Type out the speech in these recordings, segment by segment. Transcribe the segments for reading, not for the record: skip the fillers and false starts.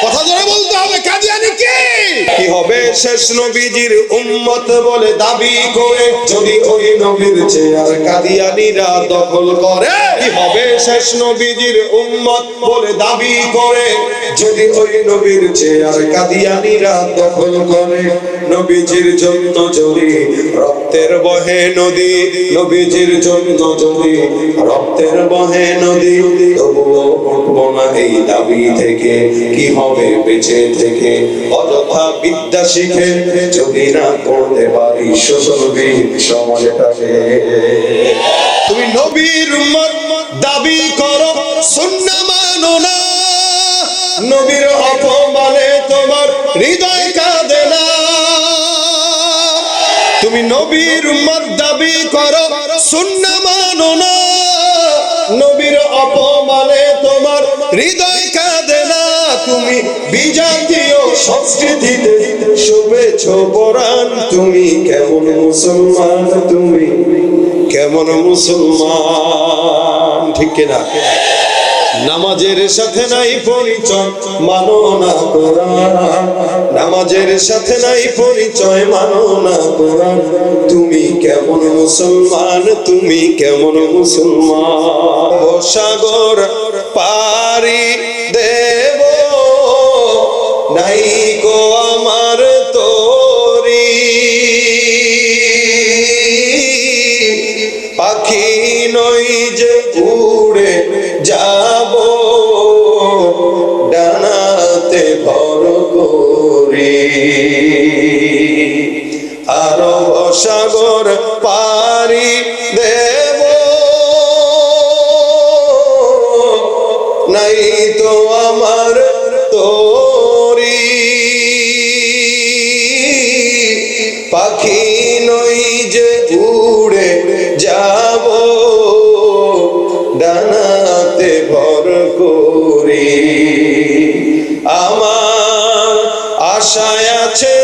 কথা জোরে বলতে হবে, কাদিয়ানি কি হবে শেষ নবীজির উম্মত বলে দাবি করে যদি ওই নবীর চেয়ার কাদিয়ানিরা দখল করে। কি হবে শেষ নবীজির উম্মত বলে দাবি করে যদি ওই নবীর চেয়ার কাদিয়ানিরা দখল করে। নবীজির জন্য যদি রক্তের বহে নদী, নবীজির জন্য যদি রক্তের বহে নদী, তবুও উঠবো না এই দাবি থেকে। কি হবে বেঁচে থেকে অযথা বিদ্যা শিখে যদি না করতে পারি সুশোভিত সমাজটাকে। তুমি নবীর উম্মত দাবি করো, সুন্নাহ মানো না, নবীর অপমানে তোমার হৃদয় কাঁদে না। তুমি নবীর উম্মত দাবি করো, সুন্নাহ মানো না, নবীর অপমানে তোমার হৃদয় কাঁদে না। তুমি বিজাতীয় সংস্কৃতিতে শুভেচ্ছ পরাণ, তুমি কেমন মুসলমান, তুমি কেমন মুসলমান, ঠিক কিনা? নামাজের সাথে নাই পরিচয়, মানো না কোরআন, নামাজের সাথে নাই পরিচয়, মানো না কোরআন। তুমি কেমন মুসলমান, তুমি কেমন মুসলমান? ও সাগর পারি দেব নাই কো আমার তোরি, পাখি নই যে উড়ে যাব ডানাতে ভর করি। আরব সাগর পারি দেব নাই তো আমার তোরি, পাখি নই যে উড়ে যাব ডানাতে ভর করি। আমার আশায় আছে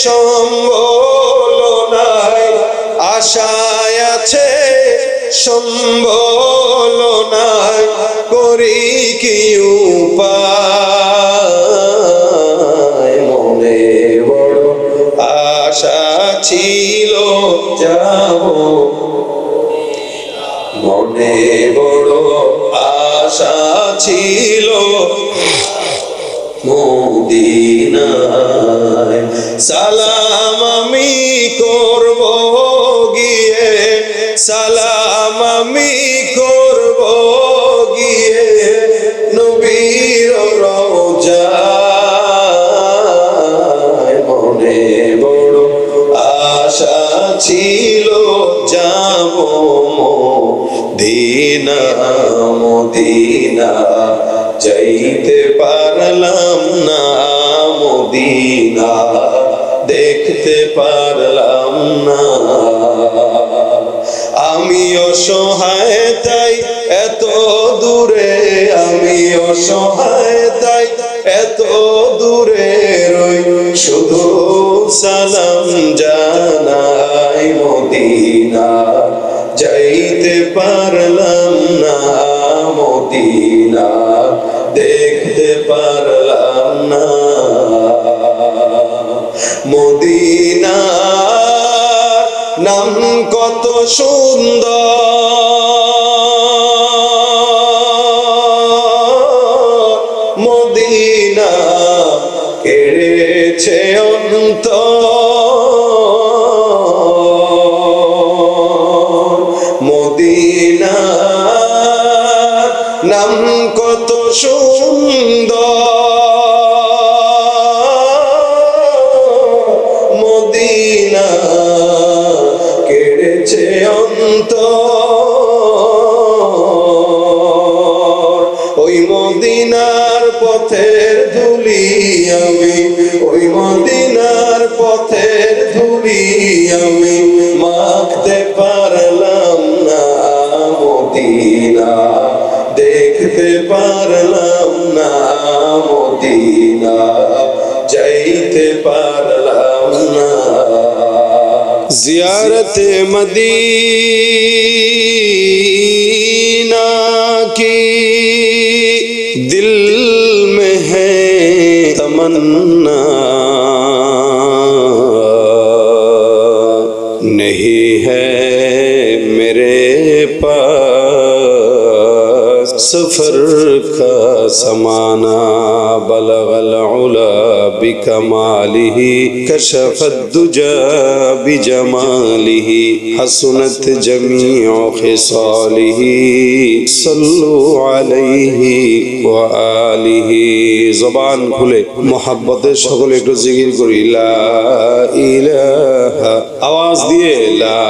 সম্বল নাই, আশায় আছে সম্বল নাই, করি কি উপায়? মনে বড় আশা ছিল যাব, মনে বড় আশা ছিল মদিনায়। সালাম আমি করব গিয়ে, সালাম আমি করব গিয়ে নবীর রওজায়। মনে বড় আশা ছিল যাব মদিনা, মদিনা যাইতে পারলাম না, মদিনা দেখতে পারলাম না। আমি অসহায় তাই এত দূরে, আমি অসহায় তাই এত দূরে রই, শুধু সালাম জানাই মদিনা যাইতে পারলাম না, মদিনা দেখতে পারলাম না। মদিনা নাম কত সুন্দর, মদিনা কেড়েছে অন্তর। মদিনা নাম কত সুন্দর, মদিনা কেড়েছে অন্তর। ওই মদিনার পথের ধুলি আমি, ওই মদিনার পথের ধুলি আমি মাখতে পারলাম না, মদিনা দেখতে পারলাম না, মদিনা যাইতে পারলাম না। জিয়ারতে मदीना की दिल में है तमन्ना नहीं है मेरे पास सफर का समाना बलगल उला बिकमालिही कशफत दुजा बिजमालिही हसनत जमीउ खिसालिही सल्लु अलैहि व आलिही। ज़बान खुले मोहब्बतेर सकले एकटु जिकिर करी ला इलाहा, आवाज दिए ला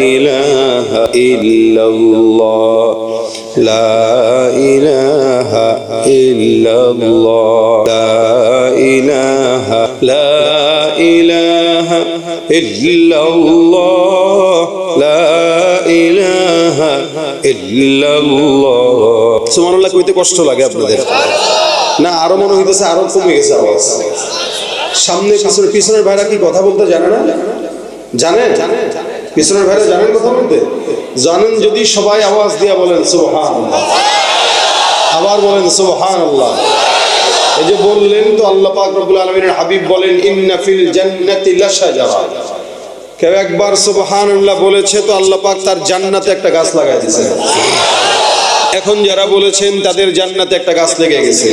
इलाहा इल्लल्लाह, ला इलाहा इल्लल्लाह, ला इलाहा इल्लल्लाह, ला इलाहा इल्लল্লাহ। সুবহানাল্লাহ কইতে কষ্ট লাগে আপনাদের না? আরো মনে হইতেছে আরো কমে গেছে আওয়াজ। সামনে পিছনের ভাইরা কি কথা বলতে জানে না? জানে? পিছনের ভাইরা জানেন কথা বলতে? জানেন যদি সবাই আওয়াজ দিয়ে বলেন সুবহানাল্লাহ, আবার বলেন সুবহানাল্লাহ। এই যে বললেন তো আল্লাহ পাক রব্বুল আলামিনের হাবিব বলেন ইন্না ফিল জান্নাতি লাশাজারা। কেউ একবার সুবহানাল্লাহ বলেছে তো আল্লাহ পাক তার জান্নাতে একটা গাছ লাগাই দিয়েছে। এখন যারা বলেছেন তাদের জান্নাতে একটা গাছ লেগে গেছে।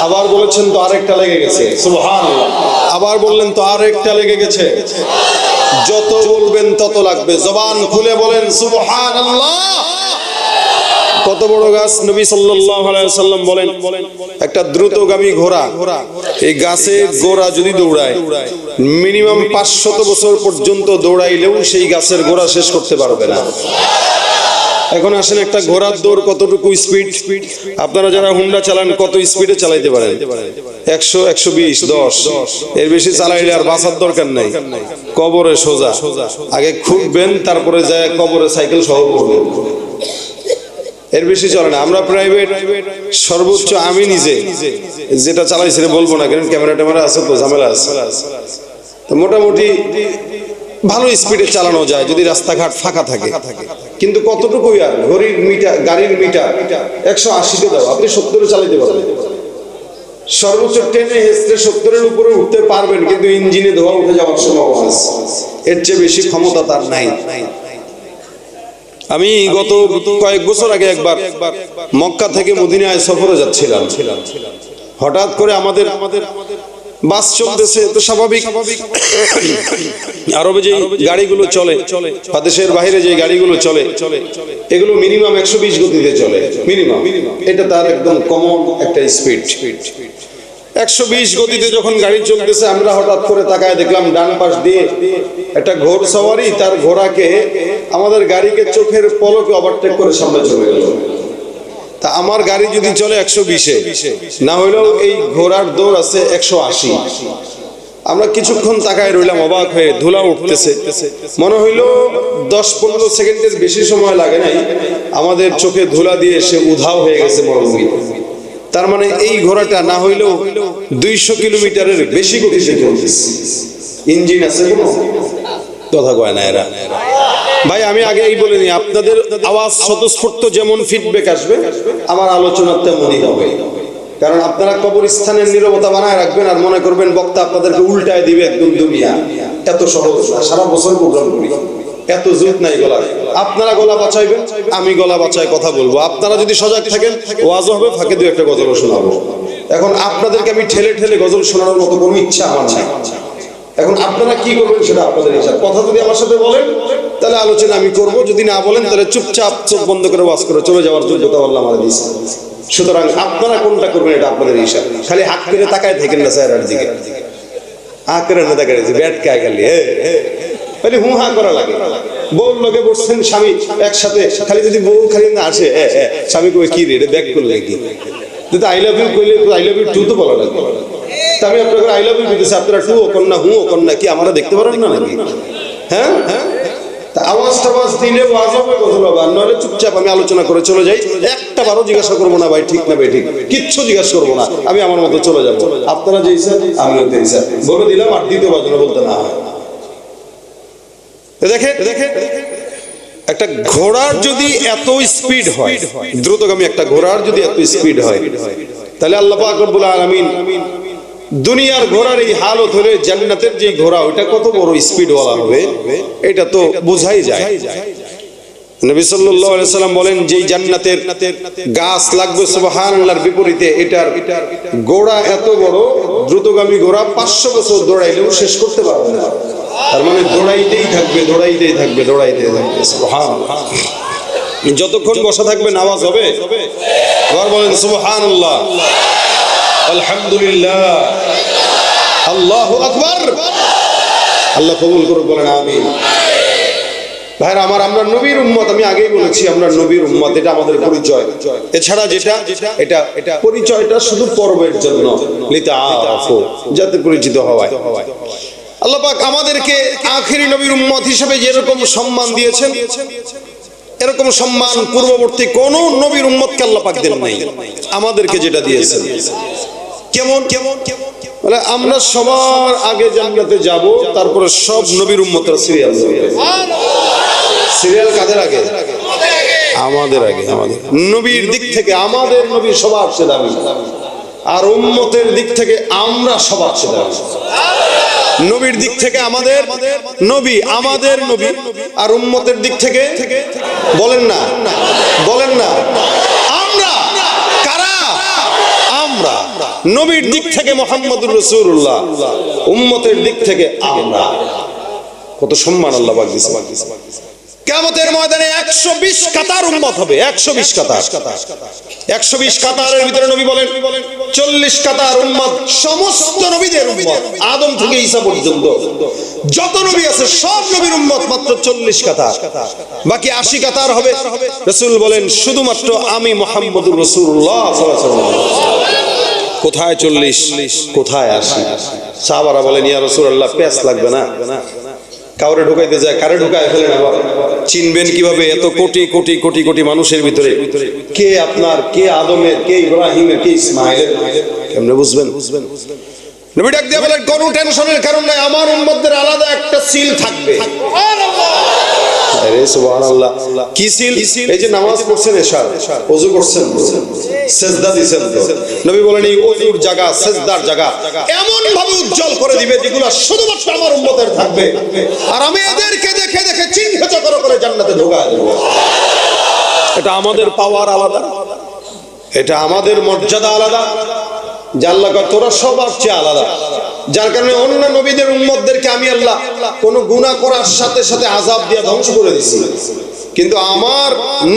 আবার বলেছেন তো আরেকটা লেগে গেছে সুবহানাল্লাহ, আবার বললেন তো আরেকটা লেগে গেছে। যত বলবেন তত লাগবে। জবান খুলে বলেন সুবহানাল্লাহ। কত বড় গাছ? নবী সাল্লাল্লাহু আলাইহি ওয়াসাল্লাম বলেন একটা দ্রুতগামী ঘোড়া, এই গাছের গোড়া যদি দৌড়ায় মিনিমাম 500 বছর পর্যন্ত দৌড়াইলেও সেই গাছের গোড়া শেষ করতে পারবে না। এখন আসেন একটা ঘোড়ার দৌড় কতটুকু স্পিড? আপনারা যারা হুন্ডা চালান কত স্পিডে চালাইতে পারেন? 100, 120, 10, এর বেশি চালাইলে আর বাঁচার দরকার নাই। কবরে সোজা, আগে খুঁজবেন তারপরে যায় কবরে সাইকেল সহ করবেন, এর বেশি চলে না। আমরা প্রাইভেট সর্বোচ্চ আমি নিজে যেটা চালাইছি বলবো না, কারণ ক্যামেরা ট্যামেরা আছে তো ঝামেলা আছে। তো মোটামুটি ভালো স্পিডে চালানো যায় যদি রাস্তাঘাট ফাঁকা থাকে। কিন্তু কতটুকু আর ঘড়ির মিটার, গাড়ির মিটার 180-তে দাও, আপনি 70-এ চালাইতে পারবেন। সর্বোচ্চ টেনে হেসতে 70-এর উপরে উঠতে পারবেন, কিন্তু ইঞ্জিনে ধোঁয়া উঠে যাওয়ার সম্ভাবনা আছে। এর চেয়ে বেশি ক্ষমতা তার নাই। আমি গত কয়েক বছর আগে একবার মক্কা থেকে মদিনায় সফরে যাচ্ছিলাম। হঠাৎ করে আমাদের বাস চলতেছে, তো স্বাভাবিক আরবে যে গাড়িগুলো চলে বা দেশের বাইরে যে গাড়িগুলো চলে এগুলো মিনিমাম 120 গতিতে চলে, মিনিমাম। এটা তার একদম কমন একটা স্পিড। 120 গতিতে যখন গাড়ি চলতেছে, আমরা হঠাৎ করে তাকায় দেখলাম ডান পাশ দিয়ে একটা ঘোড়সওয়ারি তার ঘোড়াকে আমাদের গাড়িকে চোখের পলকে ওভারটেক করে সামনে চলে গেল। তা আমার গাড়ি যদি চলে 120-এ, না হইলেও এই ঘোড়ার দৌড় আছে 180। আমরা কিছুক্ষণ তাকায় রইলাম অবাক হয়ে। ধুলা উঠতেছে, মনে হইলো 10-15 সেকেন্ডের বেশি সময় লাগে নাই, আমাদের চোখে ধুলা দিয়ে সে উধাও হয়ে গেছে মরুভূমি। তার মানে এই ঘোড়াটা না হইলেও 200 কিলোমিটারের বেশি গতিতে চলতেছে। ইঞ্জিন আছে কোনো? কথা কয় না এরা। ভাই আমি আগে এই বলিনি, আপনাদের আওয়াজ স্বতঃস্ফূর্ত যেমন ফিডব্যাক আসবে আমার আলোচনা তেমনই হবে। কারণ আপনারা কবরস্থানের নীরবতা বানায় রাখবেন আর মনে করবেন বক্তা আপনাদেরকে উল্টায় দিবে একদম দুনিয়া। এত সহজ না। সারা বছর প্রোগ্রাম করি, এত জুত নাই গলা। আপনারা গলা বাঁচাইবেন, আমি গলা বাঁচায় কথা বলবো। আপনারা যদি সজাগ থাকেন ওয়াজও হবে, ফাঁকে দু একটা গজল শোনাবো। এখন আপনাদেরকে আমি ঠেলে ঠেলে গজল শোনানোর মতো কোনো ইচ্ছা আমার নাই। এখন আপনারা কি করবেন সেটা আপনাদের ইচ্ছা। কথা যদি আমার সাথে বলেন তাহলে আলোচনা আমি করব, যদি না বলেন তাহলে চুপচাপ চোখ বন্ধ করে ওয়াজ করে চলে যাওয়ার যোগ্যতা আল্লাহ আমাদের দিয়েছে। সুতরাং আপনারা কোনটা করবেন এটা আপনাদের ইচ্ছা। খালি হাত করে তাকায় থাকেন না স্যার দিকে, হাত করে না তাকায় ব্যাট কায় খালি খালি হু হা করা লাগে। বউর লগে বসছেন স্বামী একসাথে, খালি যদি বউ খালি না আসে স্বামী কই কি রে এটা ব্যাক করলে কি, যদি আই লাভ ইউ কইলে আই লাভ ইউ টু তো বলা লাগবে। তা আমি আপনাদের আই লাভ ইউ দিতেছি, আপনারা টু ও কন্যা হু ও কন্যা কি আমরা দেখতে পারেন না নাকি? হ্যাঁ, তা আওয়াজ টাওয়াজ দিলে ওয়াজ হবে, গজল হবে। আর নইলে চুপচাপ আমি আলোচনা করে চলে যাই। একটা বারও জিজ্ঞাসা করবো না ভাই ঠিক না ভাই ঠিক, কিচ্ছু জিজ্ঞাসা করবো না, আমি আমার মতো চলে যাবো। আপনারা যে ইচ্ছা আমিও তো ইচ্ছা বলে দিলাম, আর দ্বিতীয় বাজনা বলতে না হয়। দেখেন একটা ঘোড়ার যদি এত স্পিড হয়, দ্রুতগামী একটা ঘোড়ার যদি এত স্পিড হয়, তাহলে আল্লাহ পাক রব্বুল আলামিন দুনিয়ার ঘোড়ার এই হালত হলে জান্নাতের যে ঘোড়া ওটা কত বড় স্পিডওয়ালা হবে এটা তো বোঝাই যায়। নবী সাল্লাল্লাহু আলাইহি সাল্লাম বলেন যেই জান্নাতের গাছ লাগবে সুবহানাল্লাহর বিপরীতে এটার ঘোড়া এত বড়, দ্রুতগামী ঘোড়া 500 বছর দৌড়াইলেও শেষ করতে পারবে না। তার মানে দৌড়াইতেই থাকবে, দৌড়াইতেই থাকবে, দৌড়াইতেই থাকবে। সুবহানাল্লাহ। যতক্ষণ বসা থাকবে নামাজ হবে। আবার বলেন সুবহানাল্লাহ, আলহামদুলিল্লাহ, আল্লাহু আকবার। আল্লাহ কবুল করুক, বলেন আমিন। ভাইরা আমার, আমরা নবীর উম্মত, আমি আগেই বলেছি আমরা নবীর উম্মত, এটা আমাদের পরিচয়। এছাড়া এটা পরিচয়টা শুধু পর্বের জন্য, লিতাআফু, যাতে পরিচিত হওয়ায়। আল্লাহ পাক আমাদেরকে আখিরি নবীর উম্মত হিসেবে যেরকম সম্মান দিয়েছেন, এরকম সম্মান পূর্ববর্তী কোন নবীর উম্মতকে আল্লাহ পাক দেন নাই। আমাদেরকে যেটা দিয়েছেন কেমন বলে, আমরা সবার আগে জান্নাতে যাব, তারপরে সব নবীর উম্মতের সিরিয়াল। সিরিয়াল কাদের আগে? আমাদের আগে। আমাদের নবীর দিক থেকে আমাদের নবী সবার চেয়ে দামি, আর উম্মতের দিক থেকে আমরা সবার চেয়ে দামি। নবীর দিক থেকে আমাদের নবী, আর উম্মতের দিক থেকে বলেন না আমরা কারা? আমরা। নবীর দিক থেকে মুহাম্মদুর রাসূলুল্লাহ, উম্মতের দিক থেকে আমরা। কত সম্মান আল্লাহ পাক দিয়েছে। কিয়ামতের ময়দানে 120 কাতার উম্মত হবে, 120 কাতার। 120 কাতারের ভিতরে নবী বলেন 40 কাতার উম্মত সমস্ত নবীদের উম্মত, আদম থেকে ঈসা পর্যন্ত যত নবী আছে সব নবীর উম্মত, মাত্র 40 কাতার। বাকি 80 কাতার হবে। রাসূল বলেন শুধুমাত্র আমি মুহাম্মদুর রাসূলুল্লাহ সাল্লাল্লাহু আলাইহি ওয়াসাল্লাম। কোথায় 40, কোথায় 80? সাহাবারা বলেন ইয়া রাসূলুল্লাহ, পেঁচ লাগবে না? কাউরে ঢুকাইতে যায়, কারে ঢুকায় ফেলেন। আবার চিনবেন কিভাবে এত কোটি কোটি কোটি কোটি মানুষের ভিতরে কে আপনার, কে আদমের, কে ইব্রাহিমের, কে ইসমাইলের? কেমনে বুঝবেন? নবী ডাক দিয়ে বলেন কোনো টেনশনের কারণ নাই, আমার উম্মতদের আলাদা একটা সিল থাকবে। আরে সুবহানাল্লাহ, কি সিল? এই যে নামাজ পড়ছেন, এশার ওযু করছেন, সিজদা দিবেন, তো নবী বলেন এই ওযুর জায়গা, সিজদার জায়গা এমন ভাবে উজ্জ্বল করে দিবে যেগুলো শুধুমাত্র আমার উম্মতের থাকবে, আর আমি এদেরকে দেখে দেখে চিহ্নিত করে জান্নাতে ঢোকায় দেব। এটা আমাদের পাওয়ার আলাদা, এটা আমাদের মর্যাদা আলাদা। আল্লাহ কয় তোরা সবার চেয়ে আলাদা, যার কারণে অন্য নবীদের উম্মতদেরকে আমি আল্লাহ কোন গুনাহ করার সাথে সাথে আযাব দিয়ে ধ্বংস করে দিয়েছি, কিন্তু আমার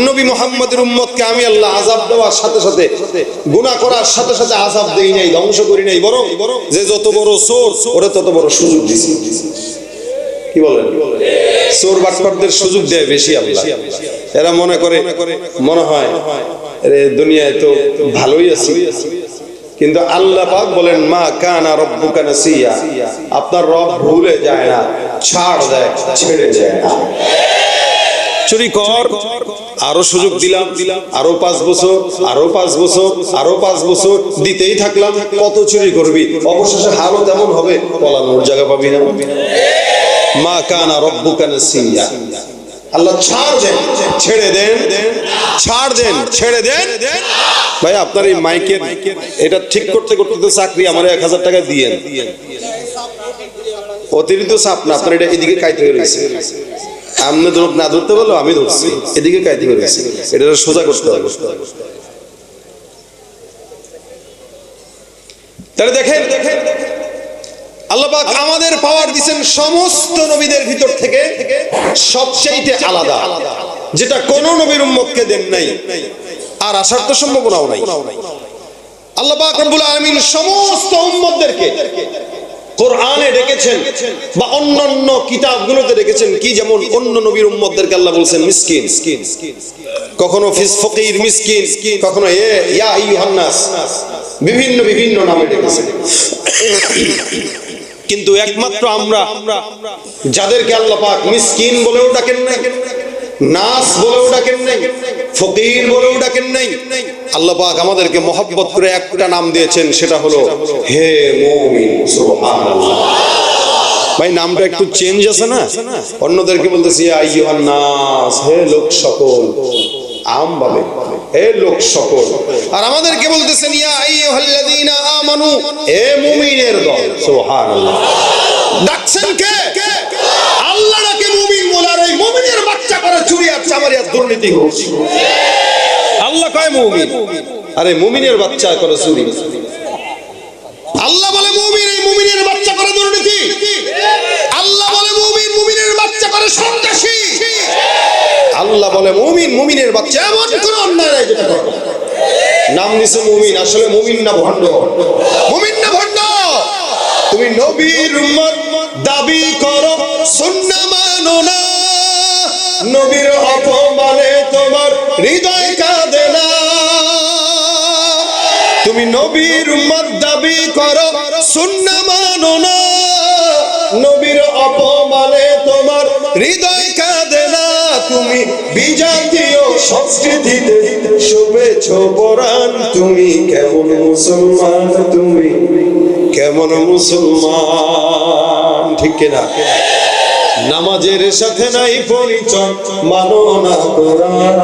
নবী মুহাম্মদের উম্মতকে আমি আল্লাহ আযাব দেওয়ার সাথে সাথে, গুনাহ করার সাথে সাথে আযাব দেই নাই, ধ্বংস করি নাই, বরং যে যত বড় চোর ওরে তত বড় সুযোগ দিয়েছি। কি বলেন? চোর বাটপারদের সুযোগ দেয় বেশি আল্লাহ। এরা মনে করে, মনে হয় আরে দুনিয়ায় তো ভালোই আছে, কিন্তু আল্লাহ পাক বলেন মা কানা রাব্বুকা নাসিয়া, আপনার রব ভুলে যায় না, ছাড় দেয়, ছেড়ে যায় না। চুরি কর, আরো সুযোগ দিলাম, আরো 5 বছর, আরো 5 বছর, আরো 5 বছর দিতেই থাকলাম। কত চুরি করবি? অবশেষে হালত এমন হবে পলানোর জায়গা পাবি না। মা কানা রাব্বুকা নাসিয়া, আল্লাহ ছাড় দেন, ছেড়ে দেন, ছাড় দেন, ছেড়ে দেন। ভাই আপনার এই মাইকের এটা ঠিক করতে করতে তো চাকরি আমার 1000 টাকা দিয়েন, অতিরিক্ত চাপ না। আপনার এটা এদিকে কাইতে হয়ে রয়েছে, আমি না ধরতে বললো, আমি ধরছি, এদিকে কাইতে হয়ে রয়েছে, এটা সোজা করতে হবে। তাহলে দেখেন আল্লাহ পাক আমাদের পাওয়ার দিবেন সমস্ত নবীদের ভিতর থেকে সবচেয়ে আলাদা, যেটা কোন নবীর উম্মতকে দেন নাই, আর আসার তো সম্ভাবনাও নাই। আল্লাহ পাক রব্বুল আলামিন সমস্ত উম্মতদেরকে কোরআনে ডেকেছেন বা অন্যান্য কিতাবগুলোতে ডেকেছেন কি, যেমন অন্য নবীর উম্মতদেরকে আল্লাহ বলেছেন মিসকিন, কখনো ফকির মিসকিন, কখনো ইয়া আইয়ুহান নাস, বিভিন্ন বিভিন্ন নামে ডেকেছেন। কিন্তু একমাত্র আমরা যাদেরকে আল্লাহ পাক মিসকিন বলেও ডাকেন নাই, নাস বলেও ডাকেন নাই, ফকির বলেও ডাকেন নাই, আল্লাহ পাক আমাদেরকে মহব্বত করে একটা নাম দিয়েছেন, সেটা হলো হে মুমিন। সুবহানাল্লাহ। ভাই নামটা একটু চেঞ্জ আছে না? অন্যদেরকে বলতেছি ইয়া আইয়ুহান নাস, হে লোক সকল, আম ভাবে, হে লোক সকল। আর আমাদেরকে বলতেছেন ইয়া আইয়ুহাল্লাযীনা আমানু, হে মুমিনের দল। সুবহানাল্লাহ। ডাকছেন কে? আল্লাহ ডাকে মুমিন বলে, আর এই মুমিনের বাচ্চা করে চুরি আর চামারি আর দুর্নীতি করছে। আল্লাহ কয় মুমিন, আরে মুমিনের বাচ্চা করে চুরি। আল্লাহ বলে মুমিন, এই মুমিনের বাচ্চা করে দুর্নীতি। আল্লাহ বলে মুমিন, মুমিনের বাচ্চা করে সন্ত্রাসী। আল্লাহ বলে মুমিন, মুমিনের বাচ্চা এমন কোন অন্যায় নাই যেটা করে। নাম দিছে মুমিন, আসলে মুমিন না ভণ্ড? মুমিন না ভণ্ড? তুমি নবীর উম্মত দাবি করো, সুন্নাহ মানো না, নবীর অপমানে তোমার হৃদয় কাঁদে না। তুমি নবীর উম্মত দাবি করো, সুন্নাহ মানো না, নবীর অপমানে তোমার হৃদয় কাঁদে না। তুমি বিজাতীয় সংস্কৃতিতে শোভেছ পরাণ, তুমি কেমন মুসলমান, তুমি কেমন মুসলমান? ঠিক কিনা? নামাজের সাথে নাই পরিচয়, মানো না কোরআন।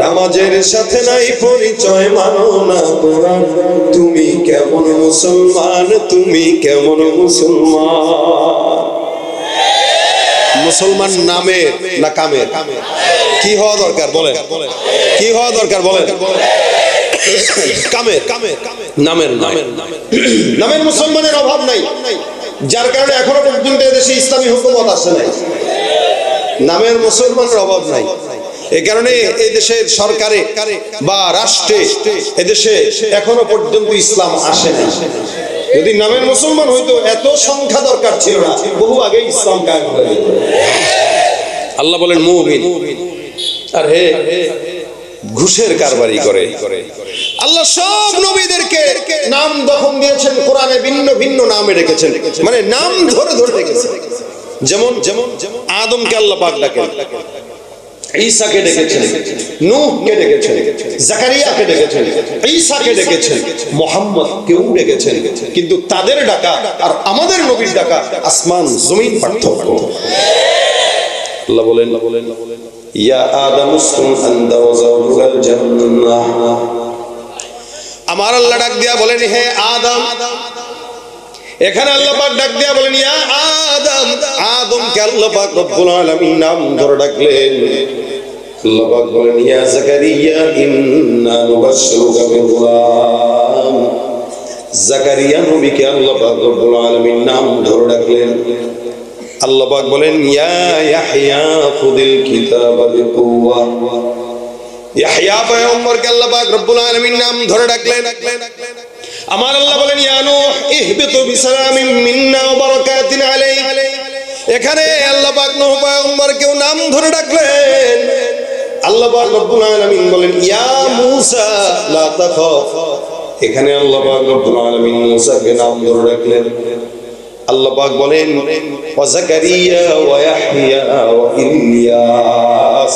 নামাজের সাথে নাই পরিচয়, মানো না কোরআন। তুমি কেমন মুসলমান, তুমি কেমন মুসলমান? মুসলমান নামের না কামের? কি হওয়া দরকার বলেন? কি হওয়া দরকার বলেন? কামের, নামের, নামের মুসলমানের অভাব নাই, যার কারণে এখনো পর্যন্ত এদেশে ইসলামী হুকুমত আসে নাই। নামের মুসলমানের অভাব নাই, এই কারণে এই দেশের সরকারে বা রাষ্ট্রে এদেশে এখনো পর্যন্ত ইসলাম আসে নাই। যদি নামের মুসলমান হইতো এত সংখ্যা দরকার ছিল না, বহু আগে ইসলাম কায়েম হয়ে যেত। আল্লাহ বলেন মুমিন, আর হে ঘুষের কারবারি করে। আল্লাহ সব নবীদেরকে নাম যখন দিয়েছেন কোরআনে ভিন্ন ভিন্ন নামে রেখেছেন, মানে নাম ধরে ধরে রেখেছেন। যেমন আদমকে আল্লাহ পাক ডাকেন, ঈসাকে ডেকেছেন, নূহকে ডেকেছেন, জাকারিয়াকে ডেকেছেন, ঈসাকে ডেকেছেন, মুহাম্মদকেও ডেকেছেন। কিন্তু তাদের ডাকা আর আমাদের নবীর ডাকা আসমান জমিন পার্থক্য। আল্লাহ বলেন ইয়া আদম উসকুন আনতা ওয়া যাওজুকাল জান্নাহ। আমার আল্লাহ ডাক দিয়া বলেন হে আদম। এখানে আল্লাহ পাক ডাক দিয়া বলেন ইয়া আদম। আদমকে আল্লাহ পাক রব্বুল আলামিন নাম ধরে ডাকলেন। আল্লাহ পাক বলেন ইয়া জাকারিয়া ইন্না নুবাশশিরুকা বিগুলাম। জাকারিয়া নবীকে আল্লাহ পাক রব্বুল আলামিন নাম ধরে ডাকলেন। আল্লাহ পাক বলেন ইয়া ইয়াহইয়া খুদিল কিতাবা বিকুওয়া। ইয়াহইয়া পয়গম্বরকে আল্লাহ পাক রব্বুল আলামিন নাম ধরে ডাকলেন। আমার আল্লাহ বলেন ইয়া নূহ ইহবিতু বিসালামিন মিন্না ওয়া বারাকাতিন আলাইক। এখানে আল্লাহ পাক নূহ পয়গম্বরকেও নাম ধরে ডাকলেন। আল্লাহ পাক রব্বুল আলামিন বলেন ইয়া মূসা লা তাখাফ। এখানে আল্লাহ পাক রব্বুল আলামিন মূসাকে নাম ধরে ডাকলেন। আল্লাহ পাক বলেন ওয়া জাকারিয়া ওয়া ইয়াহইয়া ওয়া ইলিয়াস।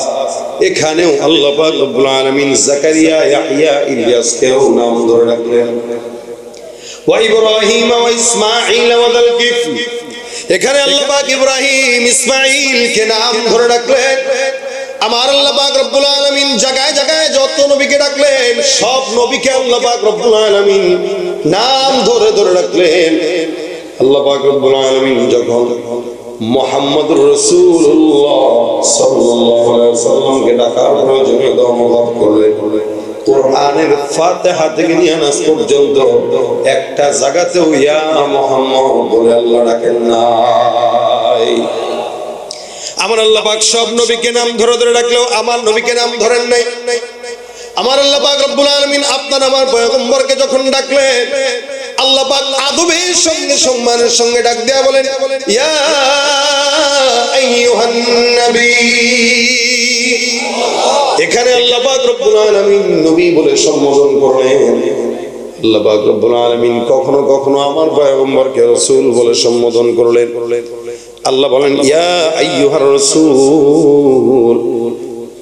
এখানেও আল্লাহ পাক রব্বুল আলামিন জাকারিয়া, ইয়াহইয়া, ইলিয়াসকেও নাম ধরে রাখলেন। ওয়া ইব্রাহিম ওয়া ইসমাঈল ওয়া যাল কিফল। এখানে আল্লাহ পাক ইব্রাহিম, ইসমাঈলকে নাম ধরে রাখলেন। আমার আল্লাহ পাক রব্বুল আলামিন জায়গায় জায়গায় যত নবীকে ডাকলেন, সব নবীকে আল্লাহ পাক রব্বুল আলামিন নাম ধরে ধরে রাখলেন। আল্লাহ পাক রব্বুল আলামিন যখন মুহাম্মদুর রাসূলুল্লাহ সাল্লাল্লাহু আলাইহি ওয়াসাল্লামকে ডাকার প্রয়োজনীয়তা অনুভব করলেন, কোরআনের ফাতিহা থেকে নিয়ে নাস পর্যন্ত একটা জায়গাতেও ইয়া মুহাম্মদ বলে আল্লাহ ডাকেন নাই। আমার আল্লাহ পাক সব নবীকে নাম ধরে ধরে ডাকলেও আমার নবীকে নাম ধরেন নাই। আমার আল্লাহ পাক রব্বুল আলামিন আপনার আমার পয়গম্বরকে যখন ডাকলেন, আল্লাহ পাক আদবের সঙ্গে সম্মানের সঙ্গে ডাক দেয়া বলেন ইয়া আইয়ুহান নবী। এখানে আল্লাহ পাক রব্বুল আলামিন নবী বলে সম্বোধন করলেন। আল্লাহ পাক রব্বুল আলামিন কখনো কখনো আমার পয়গম্বরকে রাসূল বলে সম্বোধন করলেন। আল্লাহ বলেন ইয়া আইয়ুহার রাসূল।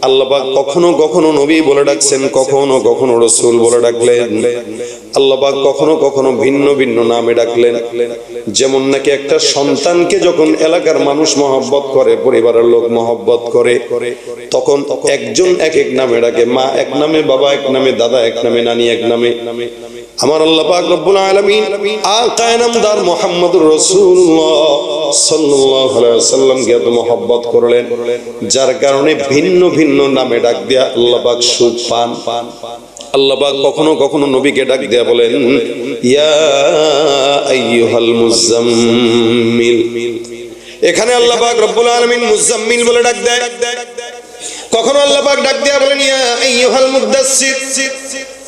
আল্লাহ পাক কখনো কখনো নবী বলে ডাকছেন, কখনো কখনো রাসূল বলে ডাকলেন। আল্লাহ পাক কখনো কখনো ভিন্ন ভিন্ন নামে ডাকলেন। যেমন নাকি একটা সন্তানকে যখন এলাকার মানুষ মহব্বত করে, পরিবারের লোক মহব্বত করে, তখন একজন এক এক নামে ডাকে। মা এক নামে, বাবা এক নামে, দাদা এক নামে, নানি এক নামে। আমার আল্লাহ পাক রব্বুল আলামিন আকা নামদার মুহাম্মদুর রাসূলুল্লাহ সাল্লাল্লাহু আলাইহি ওয়াসাল্লাম কে এত মহব্বত করলেন, যার কারণে ভিন্ন ভিন্ন নামে ডাক দিয়া আল্লাহ পাক সুখ পান। আল্লাহ পাক কখনো কখনো নবীকে ডাক দিয়া বলেন, ইয়া আইয়ুহাল মুজাম্মিল। এখানে আল্লাহ পাক রব্বুল আলামিন মুজাম্মিল বলে ডাক দেয়। কখনো আল্লাহ পাক ডাক দিয়া বলেন ইয়া আইয়ুহাল মুদাসসির।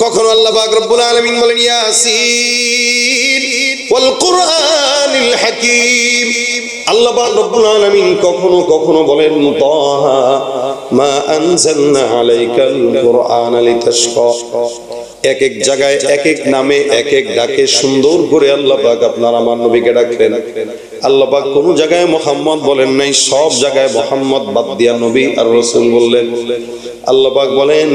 কখনো আল্লাহ পাক রব্বুল আলামিন বলেন ইয়াসিন ওয়াল কুরআনিল হাকীম। আল্লাহ পাক রব্বুল আলামিন কখনো কখনো বলেন তাহা মা আনজালনা আলাইকাল কুরআনা লিতাশকা। এক এক জায়গায় এক এক নামে এক এক ডাকে সুন্দর করে আল্লাহ পাক আপনার আমার নবীকে ডাকলেন। আল্লাহ পাক কোন জায়গায় মুহাম্মদ বলেন নাই, সব জায়গায় মুহাম্মদ বাদ দিয়া নবী আর রাসূল বললেন। আল্লাহ পাক বলেন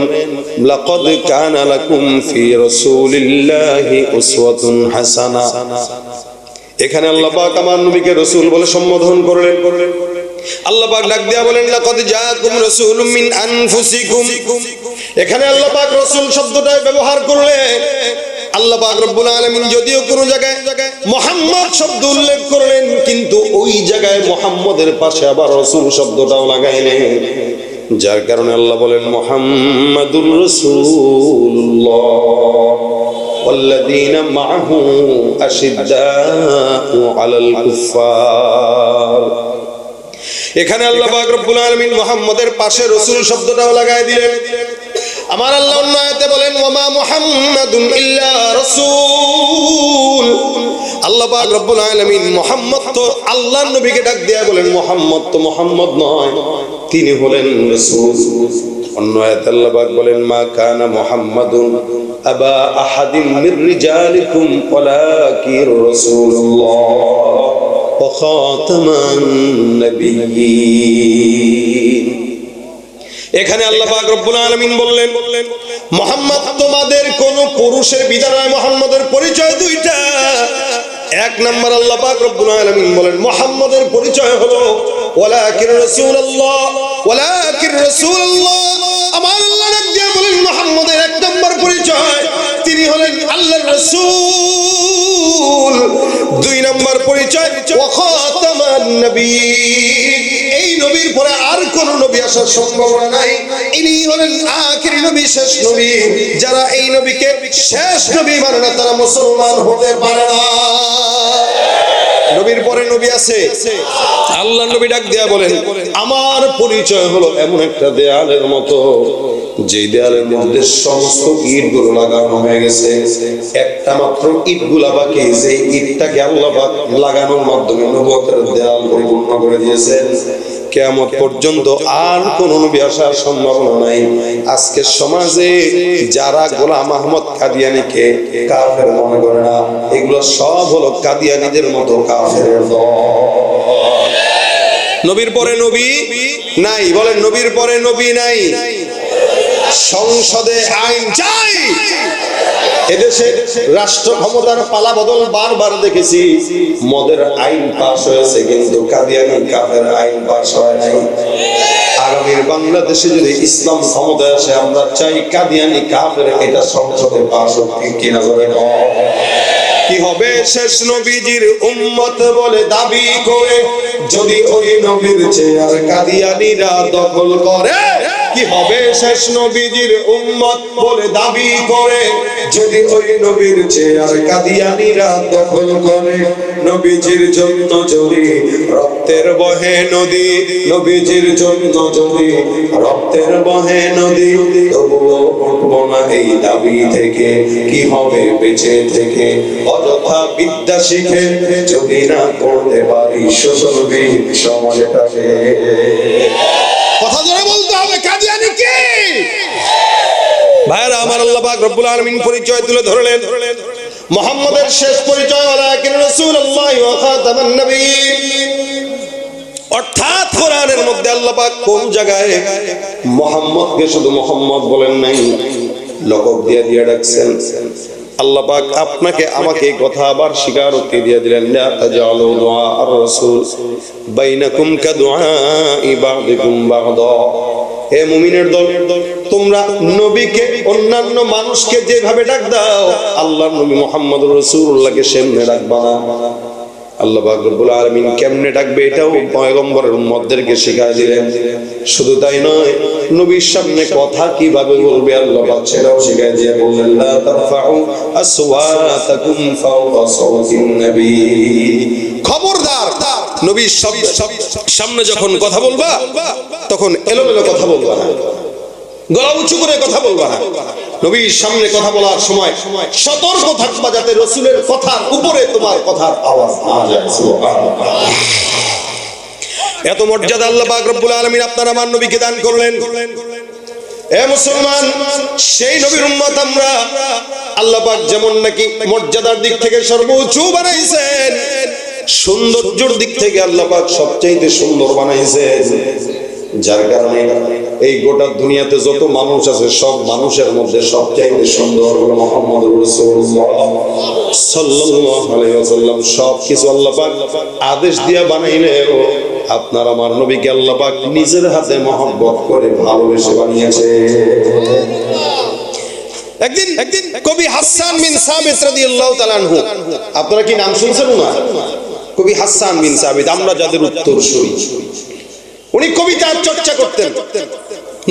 লাকাদ কানা লাকুম ফি রাসূলিল্লাহি উসওয়াতুন হাসানা। এখানে আল্লাহ পাক আমার নবীকে রাসূল বলে সম্বোধন করলেন। আল্লাহ পাক ডাক দিয়া বলেন লাকাদ জাআকুম রাসূলুম মিন আনফুসিকুম। এখানে আল্লাহ পাক রাসূল শব্দটা ব্যবহার করলেন। আল্লাহ পাক রব্বুল আলামিন যদিও কোন জায়গায় মুহাম্মদ শব্দ উল্লেখ করলেন, কিন্তু ওই জায়গায় মুহাম্মদের পাশে আবার রাসূল শব্দটাও লাগাইলেন, যার কারণে আল্লাহ বলেন মুহাম্মাদুর রাসূলুল্লাহ ওয়াল্লাযীনা মাআহু আশিদ্দাউ আলাল কুফফার। এখানে আল্লাহ পাক রব্বুল আলামিন মুহাম্মদের পাশে রাসূল শব্দটাও লাগায় দিলেন। আমার আল্লাহ অন্য আয়াতে বলেন ওয়ামা মুহাম্মাদুন ইল্লা রাসূল। আল্লাহ পাক রব্বুল আলামিন মুহাম্মদ তো আল্লাহর নবীকে ডাক দিয়া বলেন মুহাম্মদ তো মুহাম্মদ নয়, তিনি হলেন রাসূল। অন্য আয়াতে আল্লাহ পাক বলেন মা কানা মুহাম্মাদুন আবা আহাদিন মির রিজালিকুম ওয়ালাকিন রাসূলুল্লাহ ওয়া খাতামান নাবিয়্যিন। এখানে আল্লাহ পাক রব্বুল আলামিন বললেন মুহাম্মদ তোমাদের কোন পুরুষের বিধান নয়, মুহাম্মদের পরিচয় দুইটা। এক নাম্বার আল্লাহ পাক রব্বুল আলামিন বলেন মুহাম্মদের পরিচয় হলো ওয়ালাকিন রাসূলুল্লাহ, ওয়ালাকিন রাসূলুল্লাহ। আমার আল্লাহ ডাক দিয়ে বলেন মুহাম্মদের এক নাম্বার পরিচয় তিনি হলেন আল্লাহর রাসূল। দুই নাম্বার পরিচয় ওয়া খাতামান নবিয়্যিন। এই নবীর পরে আর কোন নবী আসার সম্ভাবনা নাই, ইনি হলেন আখির নবী, শেষ নবী। যারা এই নবীকে শেষ নবী মানে না তারা মুসলমান হতে পারে না। নবীর পরে নবী আছে। আল্লাহ নবী ডাক দিয়া বলেন আমার পরিচয় হলো এমন একটা দেয়ালের মতো, যে দেয়ালের মধ্যে সমস্ত ইটগুলো লাগানো হয়ে গেছে, একটা মাত্র ইটগুলা বাকি, যে ইটটাকে আল্লাহ পাক লাগানোর মাধ্যমে নবুয়তের দেয়াল পরিপূর্ণ করে দিয়েছেন। কিয়ামত পর্যন্ত আর কোন নবী আসার সম্ভাবনা নাই। আজকের সমাজে যারা গোলাম আহমদ কাদিয়ানীকে কাফের মনে করে না, এগুলো সব হলো কাদিয়ানীদের মতো কাফেরের দল। নবীর পরে নবী নাই, বলেন নবীর পরে নবী নাই। সংসদে আইন চাই। এদেশে রাষ্ট্র ক্ষমতার পালা বদল বারবার দেখেছি। মদের আইন পাস হয়েছে, কিন্তু কাদিয়ানী কাফের আইন পাস হয় নাই। আগামীর বাংলাদেশে যদি ইসলাম ক্ষমতায় আসে, আমরা চাই কাদিয়ানী কাফের এটা সংসদে পাস হোক, কিনা বলেন? কি হবে শেষ নবীজির উম্মত বলে দাবি করে, যদি ওই নবীর চেয়ার কাদিয়ানীরা দখল করে? কি হবে শেষ নবীজির উম্মত বলে দাবি করে, যদি ওই নবীর চেয়ার কাদিয়ানীরা দখল করে? নবীজির জন্য যদি রক্তের বহে নদী, নবীজির জন্য যদি রক্তের বহে নদী, তবুও উঠবো না এই দাবি থেকে। কি হবে বেঁচে থেকে অযথা বিদ্যা শিখে, যদি না করতে পারি সুসলভী সমাজটাকে? কথা ধরে বলতে হবে কাদিয়ানী কে। ভাইরা আমার, আল্লাহ পাক রব্বুল আলামিন পরিচয় তুলে ধরলেন। মুহাম্মদের শেষ পরিচয় ওয়ালাকিন রাসূলুল্লাহ ওয়া খাতামান নবিয়্যিন। অর্থাৎ কোরআনের মধ্যে আল্লাহ পাক কোন জায়গায় মুহাম্মদকে শুধু মুহাম্মদ বলেন নাই, লকব দিয়ে দিয়ে ডাকছেন। আল্লাহ পাক আপনাকে আমাকে এই কথা আবার স্বীকারোক্তি দিয়ে দিলেন, লা তাজালু দুআ আর-রাসূল বাইনাকুম কাদুআই বা'দিকুম বা'দা। হে মুমিনের দল, তোমরা নবীকে অন্যান্য মানুষকে যেভাবে ডাক দাও, আল্লাহর নবী মুহাম্মদুর রাসূলুল্লাহকে সেমনে ডাকবা না। আল্লাহ পাক রব্বুল আলামিন কেমনে ডাকবে এটাও পয়গম্বরের উম্মতদেরকে শিখিয়ে দিলেন। শুধু তাই নয়, নবীর সামনে কথা কিভাবে বলবে আল্লাহ পাক সেটাও শিখিয়ে দিয়ে বললেন, লা তারফাউ আসওয়াতাকুম ফাওকা সাওতিন নবী। খবরদার, নবীর সামনে যখন কথা বলবা তখন এলোমেলো কথা বলবা না, গলা উঁচু করে কথা বলবা না। নবীর সামনে কথা বলার সময় সতর্ক থাকবা যাতে রাসূলের কথার উপরে তোমার কথার আওয়াজ না যায়। সুবহানাল্লাহ। এত মর্যাদা আল্লাহ পাক রব্বুল আলামিন আপনার আমার নবীকে দান করলেন। এ মুসলমান, সেই নবীর উম্মত আমরা। আল্লাহ পাক যেমন নাকি মর্যাদার দিক থেকে সর্বোচ্চ বানাইছেন, সৌন্দর্যের দিক থেকে আল্লাহ পাক সবচেয়ে সুন্দর বানাইছেন। যার কারণে এই গোটা দুনিয়াতে যত মানুষ আছে সব মানুষের মধ্যে সবচেয়ে সুন্দর হলো মুহাম্মদুর রাসূলুল্লাহ সাল্লাল্লাহু আলাইহি ওয়াসাল্লাম। সব কিছু আল্লাহ পাক আদেশ দিয়ে বানাইলেন, আপনার আমার নবীকে আল্লাহ পাক নিজের হাতে মহব্বত করে ভালোবেসে বানিয়েছে। একদিন কবি হাসান বিন সাবিত রাদিয়াল্লাহু তাআলা আনহু, আপনারা কি নাম শুনছেন না? কবি হাসান বিন সাবিত, আমরা যাদের উত্তরসূরি, উনি কবিতার চর্চা করতেন।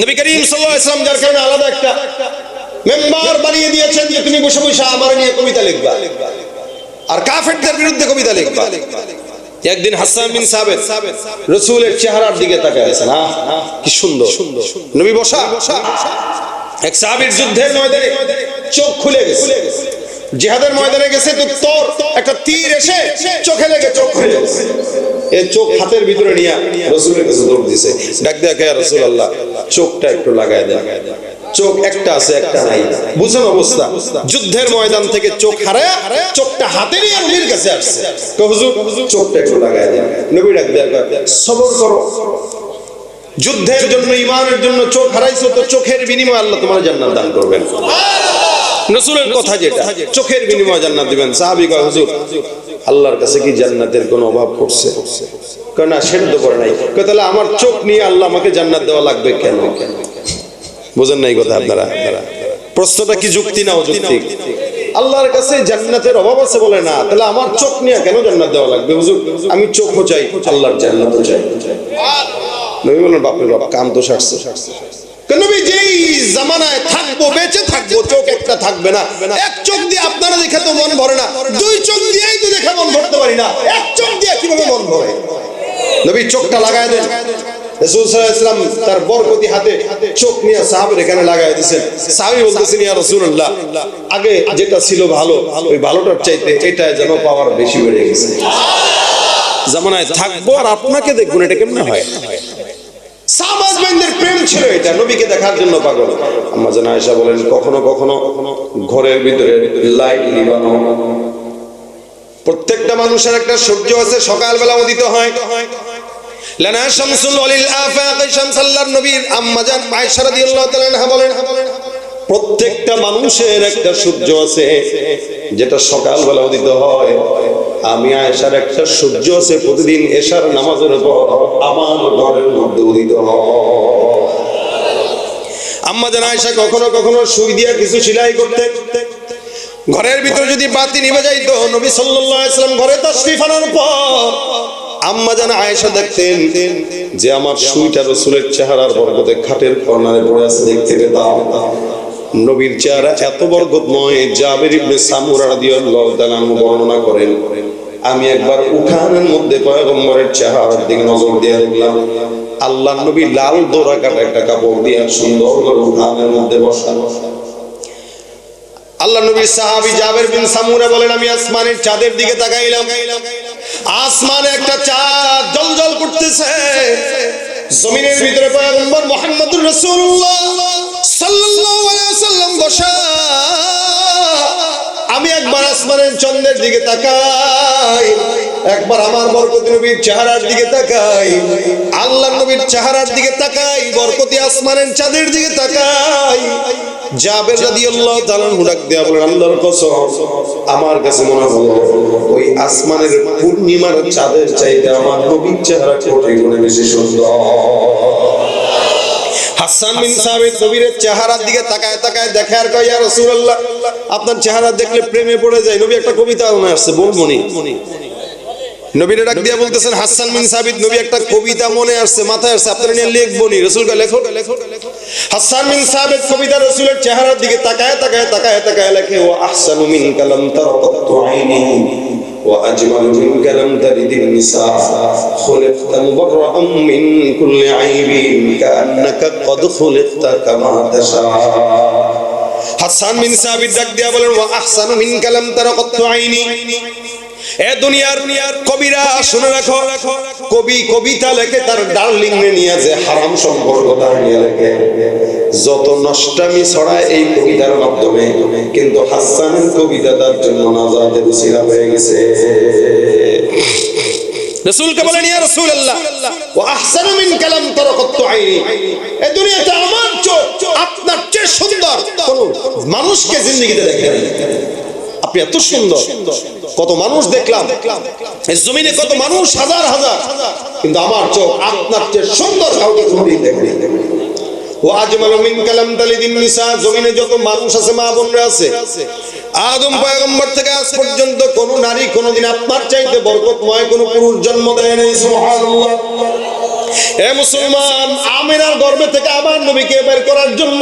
নবী করিম সাল্লাল্লাহু আলাইহি ওয়াসাল্লাম যার কারণে আলাদা একটা মেম্বার বানিয়ে দিয়েছেন যে তুমি বসে বসে আমার নিয়ে কবিতা লিখবা আর কাফেরদের বিরুদ্ধে কবিতা লিখবা। একদিন হাসান বিন সাবিত রাসূলের চেহারার দিকে তাকিয়ে আছেন, কি সুন্দর। নবী বসা, এক সাহাবীর যুদ্ধের ময়দানে চোখ খুলে গেছে, জিহাদের ময়দানে গেছে, তো তোর একটা তীর এসে চোখে লেগে চোখ খুলে গেছে। এই চোখ হাতের ভিতরে নিয়ে রাসূলের কাছে দৌড় দিয়েছে, ডাক দেয়া, কে রাসূলুল্লাহ চোখটা একটু লাগায় দেন। চোখ একটা আছে একটা নাই, বুঝেন অবস্থা। যুদ্ধের ময়দান থেকে চোখ হারায়া চোখটা হাতে নিয়ে নবীর কাছে আসছে, হুজুর চোখটা একটু লাগায় দেন। নবী ডাক দেয়া, সবর করো, যুদ্ধের জন্য ঈমানের জন্য চোখ হারাইছো, তো চোখের বিনিময়ে আল্লাহ তোমার জান্নাত দান করবেন। রাসূলের কথা যেটা, চোখের বিনিময়ে জান্নাত দিবেন। সাহাবী কয়, হুজুর আল্লাহর কাছে কি জান্নাতের কোনো অভাব পড়ছে? কয় না, সেটা তো পড়ে নাই। কয় তাহলে আমার চোখ নিয়ে আল্লাহ আমাকে জান্নাত দেওয়া লাগবে কেন? বুঝেন নাই কথা আপনারা? প্রশ্নটা কি যুক্তি না অযৌক্তিক? আল্লাহর কাছে জান্নাতের অভাব আছে বলে না, তাহলে আমার চোখ নিয়ে কেন জান্নাত দেওয়া লাগবে? হুজুর আমি চোখও চাই, আল্লাহর জান্নাতও চাই। নবী বলেন, বাপরে বাপ, কাম তো সারছে। নবী যেই জামানায় থাকবো, বেঁচে থাকবো, চোখ একটা থাকবে না। এক চোখ দিয়ে আপনারা দেখে তো মন ভরে না, দুই চোখ দিয়েই তো দেখে মন ভরতে পারি না, এক চোখ দিয়ে কিভাবে মন ভরে? নবী চোখটা লাগায় দেন। রাসূল সাল্লাল্লাহু আলাইহি ওয়াসাল্লাম তার বরকতি হাতে চোখ নিয়ে সাহাবীর এখানে লাগায় দিয়েছেন। সাহাবী বলতেছেন, ইয়া রাসূলুল্লাহ, আগে যেটা ছিল ভালো, ওই ভালোটার চাইতে এটা যেন পাওয়ার বেশি বেড়ে গেছে। জামানায় থাকবো আর আপনাকে দেখবো, এটা কেমনে হয়? সাহাবাদের প্রেম ছিল এটা, নবীকে দেখার জন্য পাগল। আম্মা জান আয়েশা বলেন, কখনো কখনো ঘরের ভিতরে লাইট নিভানো। প্রত্যেকটা মানুষের একটা সূর্য আছে, সকালবেলা উদিত হয়। লানা শামসুল ওয়ালিল আফাক, শামসাল্লাহর নবীর আম্মা জান আয়েশা রাদিয়াল্লাহু তাআলা আনহা বলেন, প্রত্যেকটা মানুষের একটা সূর্য আছে যেটা সকালবেলা উদিত হয়। আমি আয়েশার একটা সূর্য আছে, প্রতিদিন এশার নামাজের পর আমার ঘরের মধ্যে উদিত হয়। আম্মা জান আয়েশা কখনো কখনো সুই দিয়ে কিছু সেলাই করতে, ঘরের ভিতরে যদি বাতি নিভে যাইতো, নবী সাল্লাল্লাহু আলাইহি ওয়াসাল্লাম ঘরে তাশরীফ আনার পর আম্মা জান আয়েশা দেখতেন যে আমার সুইটা রাসূলের চেহারার বরকতে খাটের কর্নারে পড়ে আছে, দেখতে পেতাম। নবীর চেহারা এত বরকতময়, জাবির ইবনে সামুরা রাদিয়াল্লাহু তাআলা বর্ণনা করেন, আমি একবার উঠানের মধ্যে পয়গম্বরের চেহারার দিকে নজর দিয়ে দেখলাম, আল্লাহর নবী লাল দোরা কাটা একটা কাপড় দিয়ে সুন্দর করে উঠানের মধ্যে বসা। আল্লাহর নবীর সাহাবী জাবির বিন সামুরা বলেন, আমি আসমানের চাঁদের দিকে তাকাইলাম, আসমানে একটা চাঁদ জ্বলজ্বল করতেছে, জমিনের ভিতরে পয়গম্বর মুহাম্মদুর রাসূলুল্লাহ সাল্লাল্লাহু আলাইহি ওয়াসাল্লাম বসা। আমি একবার আসমানের চন্দ্রের দিকে তাকাই, একবার আমার বরকতি নবীর চেহারার দিকে তাকাই, আল্লাহর নবীর চেহারার দিকে তাকাই, বরকতি আসমানের চাঁদের দিকে তাকাই। জাবের রাদিয়াল্লাহু তাআলা ডাক দেয়া বলেন, আল্লাহর কসম আমার কাছে মনে হলো ওই আসমানের পূর্ণিমার চাঁদের চাইতে আমার নবীর চেহারা কোটি গুণে বেশি সুন্দর। হাসান বিন সাবিত নবীর চেহারার দিকে তাকায় তাকায় দেখে আর কয়, ইয়া রাসূলুল্লাহ আপনার চেহারা দেখলে প্রেমে পড়ে যায়। নবী একটা কবিতা মনে আসছে, বলবো নি? নবীরে ডাক দিয়া বলতেছেন, হাসান বিন সাবিত নবী একটা কবিতা মনে আসছে, মাথায় আসছে, আপনারা নিয়ে লিখবো নি? রাসূল কয় লেখো। হাসান বিন সাবিত কবিতা রাসূলের চেহারার দিকে তাকায় তাকায় তাকায় তাকায় লেখে, ওয়া আহসানু মিনকা লাম তারাকাতু আইনি ওয়া আজমালু মিনকা লাম তারিদিন নিসা খুলিকতা মুবাররাআম মিন কুল্লি আইবিন কাআন্নাকা ক্বাদ খুলিকতা কামা তাশা। হাসান বিন সাবিত ডাক দিয়া বলেন, ওয়া আহসানু মিনকা লাম তারাকাতু আইনি। এ দুনিয়ার কবিরা শুনে রাখো, কবি কবিতা লেখে তার ডার্লিং এ নিয়ে, যে হারাম সম্পর্ক তার নিয়ে লেখে, যত নষ্টামি ছড়ায় এই কবিতার মাধ্যমে, কিন্তু হাসানের কবিতা তার জন্য নাজাতের উসিলা হয়ে গেছে। রাসূলকে বলেন, ইয়া রাসূলুল্লাহ ওয়া আহসানু মিন কালাম তারাকাতু আইনি, এই দুনিয়াতে আমার চোখ আপনার চেয়ে সুন্দর কোন মানুষকে জিন্দেগিতে দেখে নাই। আপনি এত সুন্দর, কত মানুষ দেখলাম এই জমিনে, কত মানুষ হাজার হাজার, কিন্তু আমার চোখ আপনার চেয়ে সুন্দর কাউকে কোনোদিন দেখেনি। ওয়া আজমালু মিন কালাম তালিদিন নিসা, জমিনে যত মানুষ আছে, মা বোনরা আছে, আদম পয়গম্বর থেকে আজ পর্যন্ত কোন নারী কোনদিন আপনার চাইতে বরকতময় কোন পুরুষ জন্ম দেয় নাই। সুবহানাল্লাহ। এ মুসলমান, আমিনার গর্ভে থেকে আবার নবীকে বের করার জন্য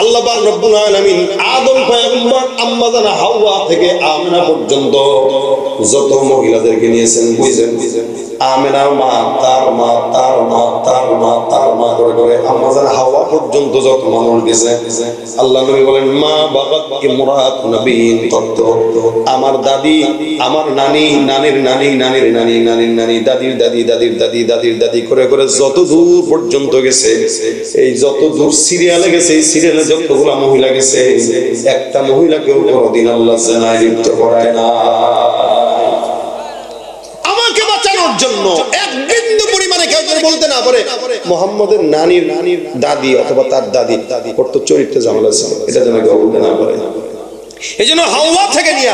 আল্লাহ পাক রব্বুল আলামিন আদম পয়গম্বর, আম্মা জানা হাওয়া থেকে আমিনা পর্যন্ত যত মহিলাদেরকে নিয়েছেন, বুঝেন, আমিনার মা, তার মা, তার মা, তার মা, তার মা করে করে আম্মা জানা হাওয়া পর্যন্ত যত মানুষ গেছে, আল্লাহ নবী বলেন, মা বাবাত ইমরাত নবীন তত্ত্ব, আমার দাদি, আমার নানি, নানির নানি, নানির নানি, নানির নানি, দাদির দাদি, দাদির দাদি, দাদির দাদি করে করে যত দূর পর্যন্ত গেছে, এই যত দূর সিরিয়ালে গেছে, এই সিরিয়ালে যতগুলা মহিলা গেছে, একটা মহিলাকেও কোনোদিন আল্লাহ জানায় লিপ্ত করায় না। আমাকে বাঁচানোর জন্য এক বিন্দু পরিমাণে কেউ যদি বলতে না পারে মুহাম্মদের নানির নানির দাদি অথবা তার দাদি ওর তো চরিত্রে ঝামেলা ছিল, এটা যেন কেউ বলতে না পারে। এই জন্য হাওয়া থেকে নিয়ে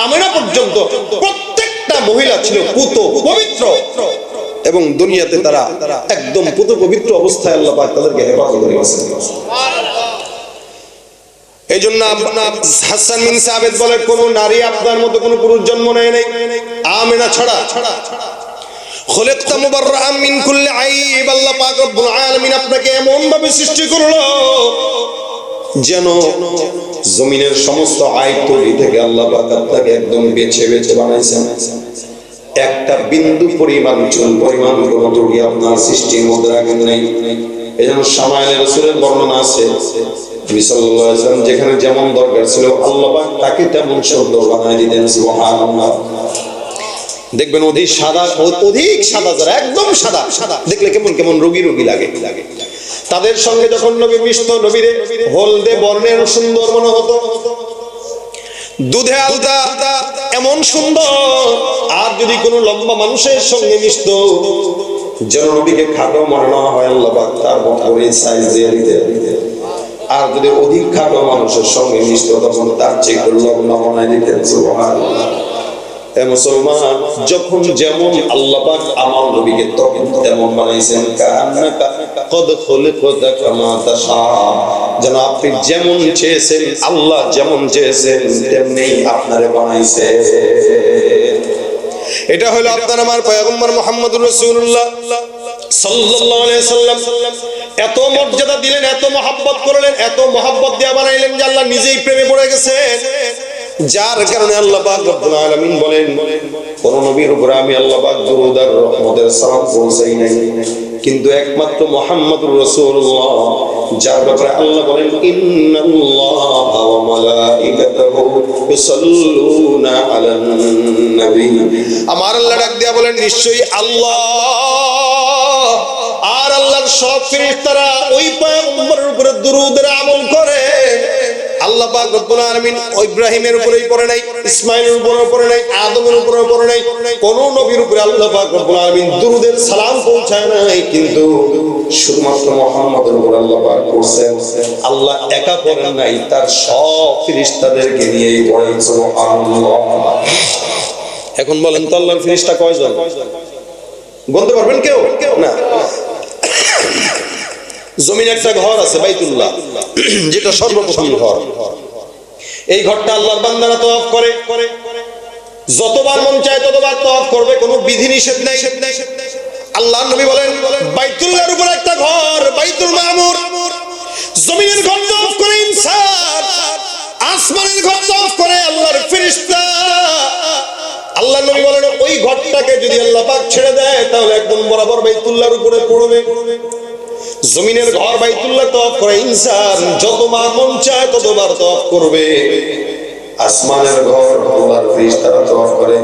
আমিনা পর্যন্ত প্রত্যেকটা মহিলা ছিল পুত পবিত্র, এবং দুনিয়াতে তারা একদম পুত পবিত্র অবস্থায় আল্লাহ পাক তাদেরকে হেফাজত করে গেছেন। এই জন্য হাসান বিন সাবিত বলে, কোন নারী আপনার মতো কোন পুরুষ জন্ম নেয় নাই আমিনা ছাড়া। খুলিকতা মুবাররাআম মিন কুল্লি আইব, আল্লাহ পাক রব্বুল আলামিন আপনাকে এমন ভাবে সৃষ্টি করলো যেন জমিনের সমস্ত আইব তৈরি থেকে আল্লাহ পাক আপনাকে একদম বেছে বেছে বানাইছেন। একটা বিন্দু পরিমাণ, চুল পরিমাণ কোন ত্রুটি আপনার সৃষ্টির মধ্যে রাখেন নাই। এই জন্য শামাইলে রাসূলের বর্ণনা আছে, নবী সাল্লাল্লাহু আলাইহি ওয়াসাল্লাম যেখানে যেমন দরকার ছিল আল্লাহ পাক তাকে তেমন সুন্দর বানায় দিতেন। সুবহানাল্লাহ। দেখবেন অধিক সাদা, অধিক সাদা যারা একদম সাদা, দেখলে কেমন কেমন রোগী রোগী লাগে, তাদের সঙ্গে যখন নবী মিশত, নবীরে হলদে বর্ণের সুন্দর মনে হতো, দুধে আলতা এমন সুন্দর। আর যদি কোনো লম্বা মানুষের সঙ্গে মিশত, যেন নবীকে খাটো মনে না হয়, আল্লাহ পাক তার বরাবরই সাইজ দিয়ে দিতেন। আর যদি অধিক খাটো মানুষের সঙ্গে মিশত, তখন তার চেয়ে লম্বা বানায় দিতেন। সুবহানাল্লাহ। এ মুসলমান, যখন যেমন আল্লাহ পাক আমার নবীকে তখন তেমন বানাইছেন, কান্নাকা কদ খুলিকতা কামা তাশা, যেন আপনি যেমন চেয়েছেন, আল্লাহ যেমন চেয়েছেন তেমনি আপনারে বানাইছে। এটা হলো আপনার আমার পয়গম্বর মুহাম্মদুর রাসূলুল্লাহ সাল্লাল্লাহু আলাইহি সাল্লাম। এত মর্যাদা দিলেন, এত মহব্বত করলেন, এত মহব্বত দিয়ে বানাইলেন যে আল্লাহ নিজেই প্রেমে পড়ে গেছেন। যার কারণে আল্লাহ পাক রব্বুল আলামিন বলেন, কোন নবীর উপরে আমি আল্লাহ পাক দরুদ আর রহমতের সালাম পৌঁছাই নাই, কিন্তু একমাত্র মুহাম্মদুর রাসূলুল্লাহ, যার ব্যাপারে আল্লাহ বলেন, ইন্নাল্লাহা ওয়া মালাইকাতাহু ইউসাল্লুনা আলান নবী। আমার আল্লাহ ডাক দিয়া বলেন, নিশ্চয়ই আল্লাহ আর আল্লাহর সব ফেরেশতারা ওই পয়গম্বরের উপরে দরুদের আমল করে। আল্লাহ পাক রব্বুল আলামিন ইব্রাহিমের উপরেই পড়ে নাই, ইসমাঈলের উপরেও পড়ে নাই, আদমের উপরেও পড়ে নাই, কোন নবীর উপরে আল্লাহ পাক রব্বুল আলামিন দুরুদের সালাম পৌঁছায় নাই, কিন্তু শুধুমাত্র মুহাম্মদের উপর আল্লাহ পাক করছেন। আল্লাহ একা পড়েন নাই, তার সব ফেরেশতাদেরকে নিয়েই পড়েন। সুবহানাল্লাহ। এখন বলেন তো আল্লাহর ফেরেশতা কয়জন বলতে পারবেন কেউ? না। জমিন একটা ঘর আছে বাইতুল্লাহ, যেটা সর্বপ্রথম ঘর। এই ঘরটা আল্লাহর বান্দারা তওয়াফ করে, যতবার মন চায় ততবার তওয়াফ করবে, কোনো বিধি নিষেধ নাই। আল্লাহর নবী বলেন বাইতুল্লাহর উপর একটা ঘর বাইতুল মামুর, জমিনের ঘর তওয়াফ করে ইনসান, আসমানের ঘর তওয়াফ করে আল্লাহর ফেরেশতা। আল্লাহর নবী বলেন ওই ঘরটাকে যদি আল্লাহ পাক ছেড়ে দেয় তাহলে একদম বরাবর বাইতুল্লাহর উপরে পড়বে। জমিনের ঘর বাইতুল্লাহ তওয়াফ করে ইনসান, যতবার মন চায় ততবার তওয়াফ করবে। আসমানের ঘর আল্লাহর ফেরেশতারা তওয়াফ করে,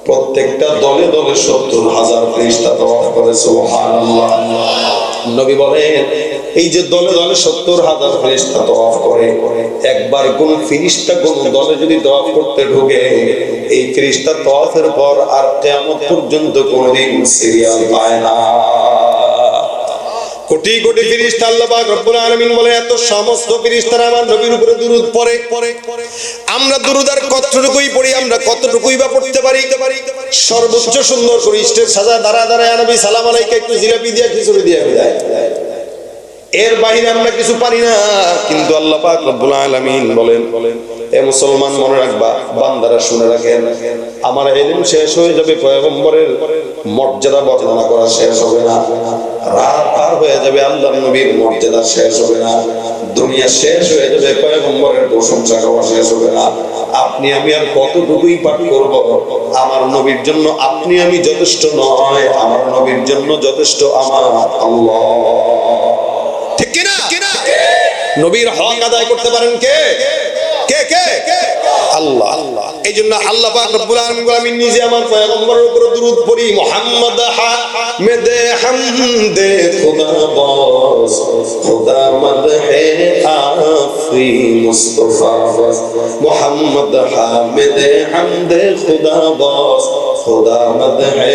প্রত্যেকটা দলে দলে ৭০,০০০ ফেরেশতা তওয়াফ করে। সুবহানাল্লাহ। নবী বলেন এই যে দলে দলে ৭০,০০০ ফেরেশতা তওয়াফ করে, একবার কোন ফেরেশতা কোন দলে যদি তওয়াফ করতে ঢোকে, এই ফেরেশতা তওয়াফের পর আর কিয়ামত পর্যন্ত কোনদিন সিরিয়াল পায় না। কোটি কোটি ফেরেশতা আল্লাহ পাক রব্বুল আলামিন বলে এত সমস্ত ফেরেশতারা আমার নবীর উপরে দুরূদ পড়ে। আমরা দুরূদ আর কতটুকুই পড়ি, আমরা কতটুকুই বা পড়তে পারি? সর্বোচ্চ সুন্দর করে স্টেজ সাজা দাঁড়া দাঁড়ায় নবী সালাম আলাইকা একটু জিলাপি দিয়ে খিচুড়ি দিয়ে বিদায়, এর বাইরে আমরা কিছু পারি না। কিন্তু আল্লাহ পাক রব্বুল আলামিন বলেন এ মুসলমান মনে রাখবা, বান্দারা শুনে রাখেন, আমার ইলম শেষ হয়ে যাবে, পয়গম্বরের মর্যাদা বর্ণনা করা শেষ হবে না, রাত পার হয়ে যাবে, আল্লাহর নবীর মর্যাদা শেষ হবে না, দুনিয়া শেষ হয়ে যাবে, পয়গম্বরের প্রশংসা করা শেষ হবে না। আপনি আমি আর কতটুকুই পাঠ করব? আমার নবীর জন্য আপনি আমি যথেষ্ট নয়, আমার নবীর জন্য যথেষ্ট আমার আল্লাহ। ঠিক কি না? নবীর হক আদায় করতে পারেন কে? কে কে? আল্লাহ। এই জন্য আল্লাহ পাক রব্বুল আলামিন নিজে আমার পয়গম্বরের উপর দুরূদ পড়ি, মুহাম্মদ হামিদে হামদে খুদা বাস, খুদা মদহে আফরি মুস্তাফা বাস, মুহাম্মদ হামিদে হামদে খুদা বাস, খুদা মদহে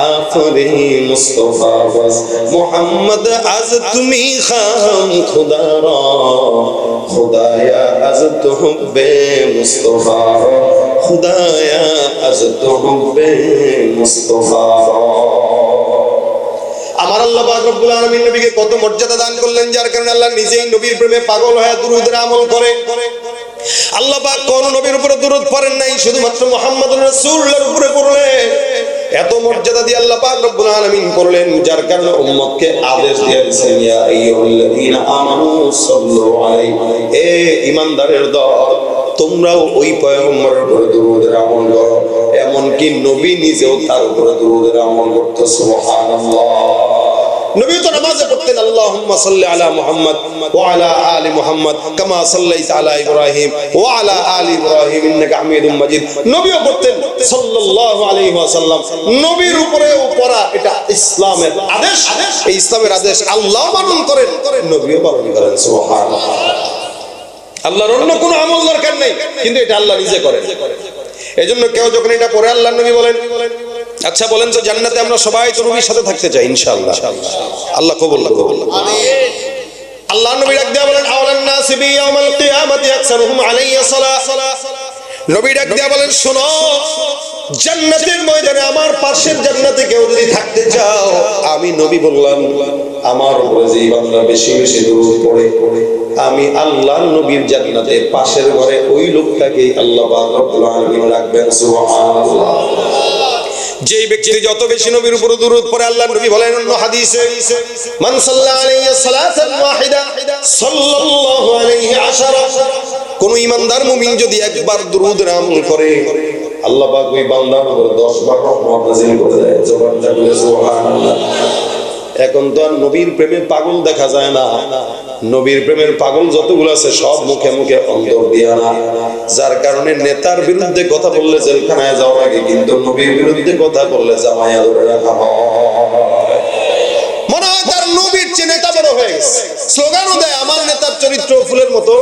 আফরি মুস্তাফা বাস, মুহাম্মদ আজ তুমি খাম খুদা রা, খুদায়া আজ তো হুব্বে মুস্তাফা, খুদায়া আজ তো হুব্বে মুস্তাফা। আমার আল্লাহ পাক রব্বুল আলামিন নবীকে কত মর্যাদা দান করলেন, যার কারণে আল্লাহ নিজেই নবীর প্রেমে পাগল হয়ে দুরূদের আমল করে। আল্লাহ পাক কোন নবীর উপরে দুরূদ পড়েন নাই, শুধুমাত্র মুহাম্মদুর রাসূলুল্লাহর উপরে পড়লেন। এত মর্যাদা দিয়ে আল্লাহ পাক রব্বুল আলামিন করলেন, যার কারণে উম্মতকে আদেশ দিয়েছেন ইয়া আইয়ুহাল্লাযীনা আমানু সাল্লু আলাইহি, এ ঈমানদারের দল, তোমরাও ওই পয়গম্বরের উপরে দুরূদের আমল করো। এমনকি নবী নিজেও তার উপরে দুরূদের আমল করতেন। সুবহানাল্লাহ। নবী তো নামাজে পড়তেন আল্লাহুম্মা সাল্লি আলা মুহাম্মদ ওয়া আলা আলি মুহাম্মদ কামা সাল্লাইতা আলা ইব্রাহিম ওয়া আলা আলি ইব্রাহিম ইন্নাকা হামিদুম মাজিদ। নবীও পড়তেন সাল্লাল্লাহু আলাইহি ওয়াসাল্লাম। নবীর উপরেও পড়া এটা ইসলামের আদেশ। এই ইসলামের আদেশ আল্লাহ পালন করেন, নবীও পালন করেন। সুবহানাল্লাহ। আল্লাহর অন্য কোনো আমল দরকার নেই, কিন্তু এটা আল্লাহ নিজে করেন। এজন্য কেউ যখন এটা পড়ে আল্লাহর নবী বলেন, আচ্ছা বলেন তো জান্নাতে আমরা সবাই তো নবীর সাথে থাকতে চাই ইনশাআল্লাহ। আল্লাহ কবুল করুন। আমিন। আল্লাহর নবী ডাক দিয়া বলেন আওলান নাসি বি ইয়াউমাল কিয়ামাতি আকসারুহুম আলাইয়া সালাহ। নবী ডাক দিয়া বলেন শোনো, জান্নাতের ময়দানে আমার পাশের জান্নাতে কেউ যদি থাকতে চাও, আমি নবী বললাম আমার উপরে যেই বান্দা বেশি বেশি দুরূদ পড়ে, আমি আল্লাহর নবীর জান্নাতে পাশের ঘরে ওই লোকটাকে আল্লাহ পাক রব্বুল আলামিন রাখবেন। সুবহানাল্লাহ। যেই ব্যক্তি যত বেশি নবীর উপর দুরূদ পড়ে, আল্লাহর নবী বলেন অন্য হাদিসে, মান সাল্লা আলাইহি সালাতান ওয়াহিদা সাল্লাল্লাহু আলাইহি আশারা, কোন ঈমানদার মুমিন যদি একবার দুরূদের আমল করে, আল্লাহ পাক ওই বান্দার উপর 10 বার রহমত নাযিল করে দেয়। জবানটা বলে সুবহানাল্লাহ। এখন তো আর নবীর প্রেমে পাগল দেখা যায় না। নবীর প্রেমের পাগল যতগুলো আছে সব মুখে মুখে অন্তর দিয়া না, যার কারণে নেতার বিরুদ্ধে কথা বললে জেলখানায় যাওয়া লাগে, কিন্তু নবীর বিরুদ্ধে কথা বললে জামায়া ধরে রাখা হয়। মনে হয় তার নবীর চেয়ে নেতা বড় হয়ে গেছে, স্লোগানও দেয় আমার নেতার চরিত্র ফুলের মতো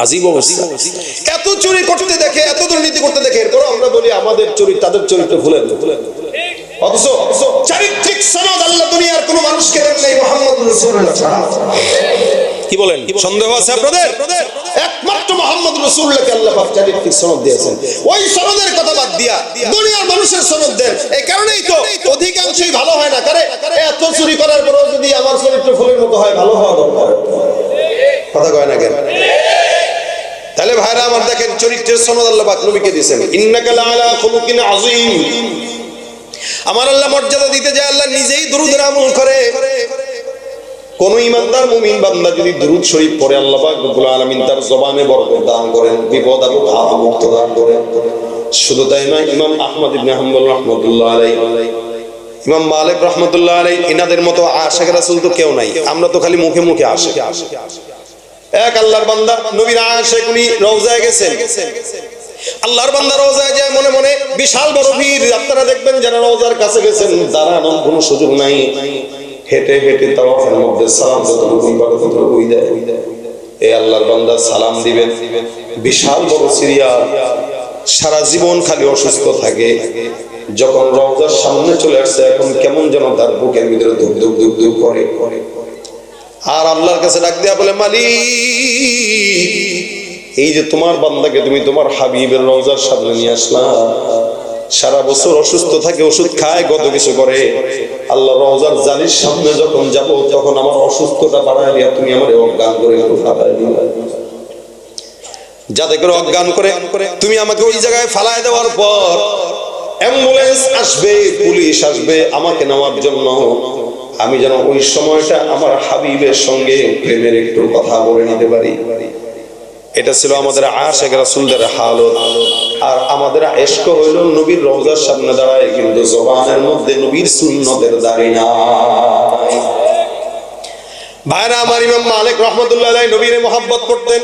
আজীব অবস্থা। এত চুরি করতে দেখে, এত দুর্নীতি করতে দেখে, এরপর আমরা বলি আমাদের চরিত্র, তাদের চরিত্র ভুলে। অথচ চারিত্রিক সনদ আল্লাহ দুনিয়ার কোন মানুষকে দেন নাই মুহাম্মদ রাসূলুল্লাহ ছাড়া। কি বলেন, সন্দেহ আছে আপনাদের? একমাত্র মুহাম্মদ রাসূলুল্লাহকে আল্লাহ পাক চারিত্রিক সনদ দিয়েছেন। ওই সনদের কথা বাদ দিয়া দুনিয়ার মানুষের সনদ দেন। এই কারণেই তো অধিকাংশই ভালো হয় না। কারণ এত চুরি করার পরেও যদি আমার চরিত্র ফুলের মতো হয়, ভালো হওয়া দরকার। কথা কয় না কেন? তাহলে ভাইরা আমার দেখেন, চরিত্রের সনদ আল্লাহ পাক নবীকে দিয়েছেন। ইন্নাকা লাআলা খুলুকিন আযীম। আমার আল্লাহ মর্যাদা দিতে যায়, আল্লাহ নিজেই দুরূদের আমল করে। কোন ইমানদার মুমিন বান্দা যদি দুরূদ শরীফ পড়ে, আল্লাহ পাক রব্বুল আলামিন তার জবানে বরকত দান করেন, বিপদ আপদ মুক্ত দান করেন। শুধু তাই নয়, ইমাম আহমদ ইবনে হাম্বল রাহমাতুল্লাহ আলাইহি, ইমাম মালিক রাহমাতুল্লাহ আলাইহি, ইনাদের মতো আশিক রাসূল তো কেউ নাই। আমরা তো খালি মুখে মুখে আশিক। এক আল্লাহর বান্দা নবীর আশিক, উনি রওজায় গেছেন। আল্লাহর বান্দা রওজায় যায়, মনে মনে বিশাল বড় ভিড়। আপনারা দেখবেন যারা রওজার কাছে গেছেন, দাঁড়ানোর কোনো সুযোগ নাই। হেঁটে হেঁটে তাওয়াফের মধ্যে সালাম যতটুকু পারে ততটুকুই দেয়। এই আল্লাহর বান্দা সালাম দিবেন, বিশাল বড় সিরিয়াল, সারা জীবন খালি অসুস্থ থাকে। যখন রওজার সামনে চলে আসছে, এখন কেমন যেন তার বুকের ভিতরে ধুক ধুক ধুক ধুক করে। আর আল্লাহর কাছে ডাক দেয়া বলে, মালিক, এই যে তোমার বান্দাকে তুমি তোমার হাবিবের রওজার সামনে নিয়ে আসলা, সারা বছর অসুস্থ থাকে, ওষুধ খায়, কত কিছু করে। আল্লাহ রওজার জালির সামনে যখন যাব, তখন আমার অসুস্থতা বাড়ায় দিয়া তুমি আমার অজ্ঞান করে ফালায় দিবা। যাতে করে অজ্ঞান করে তুমি আমাকে ওই জায়গায় ফালায় দেওয়ার পর অ্যাম্বুলেন্স আসবে, পুলিশ আসবে আমাকে নেওয়ার জন্য, আমি যেন ওই সময়টা আমার হাবিবের সঙ্গে প্রেমের একটু কথা বলে নিতে পারি। এটা ছিল আমাদের আশিক রাসূলদের হালত। আর আমাদের ইশক হইল নবীর রওজার সামনে দাঁড়ায়, কিন্তু জবানের মধ্যে নবীর সুন্নতের দাড়ি নাই। ভাইরা আমার, ইমাম মালিক রাহমাতুল্লাহ আলাইহি নবীর মুহাব্বত করতেন।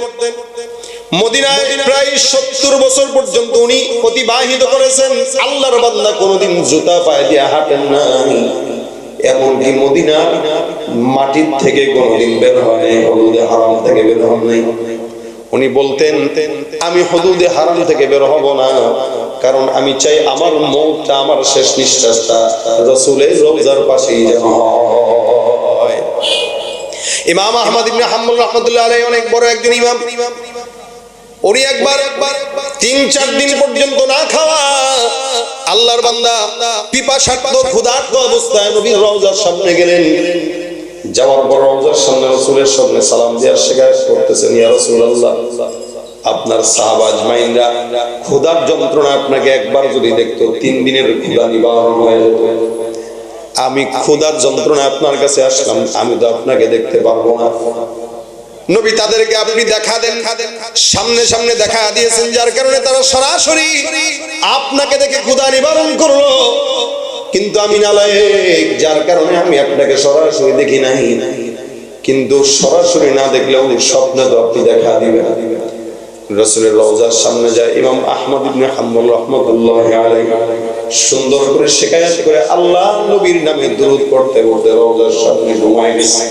মদিনায় প্রায় 70 বছর পর্যন্ত উনি অতিবাহিত করেছেন। আল্লাহর বান্দা কোনোদিন জুতা পায়ে দিয়ে হাঁটেন না, এমনকি মদিনার মাটির থেকে কোনোদিন বের হয় নাই, হুদুদে হারাম থেকে বের হন নাই। উনি বলতেন, আমি হুদুদে হারাম থেকে বের হব না, কারণ আমি চাই আমার মওতটা, আমার শেষ নিঃশ্বাসটা রাসূলের রওজার পাশেই যেন হয়। ইমাম আহমদ ইবনে হাম্বল রাহমাতুল্লাহ আলাইহি অনেক বড় একজন ইমাম। উনি একবার 3-4 দিন পর্যন্ত না খাওয়া, আল্লাহর বান্দা পিপাসার্ত ক্ষুধার্ত অবস্থায় নবীর রওজার সামনে গেলেন। যাওয়ার পর রওজার সামনে রাসূলের সামনে সালাম দিয়ে শিকায়ত করতেছেন, ইয়া রাসূলুল্লাহ, আপনার সাহাবা আজমাইনরা ক্ষুধার যন্ত্রণা আপনাকে একবার যদি দেখতো, 3 দিনের ক্ষুধা নিবারণ হয়ে যেত। আমি ক্ষুধার যন্ত্রণা আপনার কাছে আসলাম, আমি তো আপনাকে দেখতে পারবো না। নবী তাদেরকে আপনি দেখা দেন, সামনে সামনে দেখা দিয়েছেন, যার কারণে তারা সরাসরি আপনাকে দেখে ক্ষুধা নিবারণ করলো। কিন্তু আমি নালায়েক, যার কারণে আমি আপনাকে সরাসরি দেখি নাই। কিন্তু সরাসরি না দেখলেও স্বপ্নে তো আপনি দেখা দিবেন। রাসূলের রওজার সামনে যায় ইমাম আহমদ ইবনে হাম্বল রাহমাতুল্লাহি আলাইহি, সুন্দর করে শিকায়াত করে আল্লাহ নবীর নামে দুরূদ পড়তে পড়তে রওজার সামনে ঘুমায় গেছে।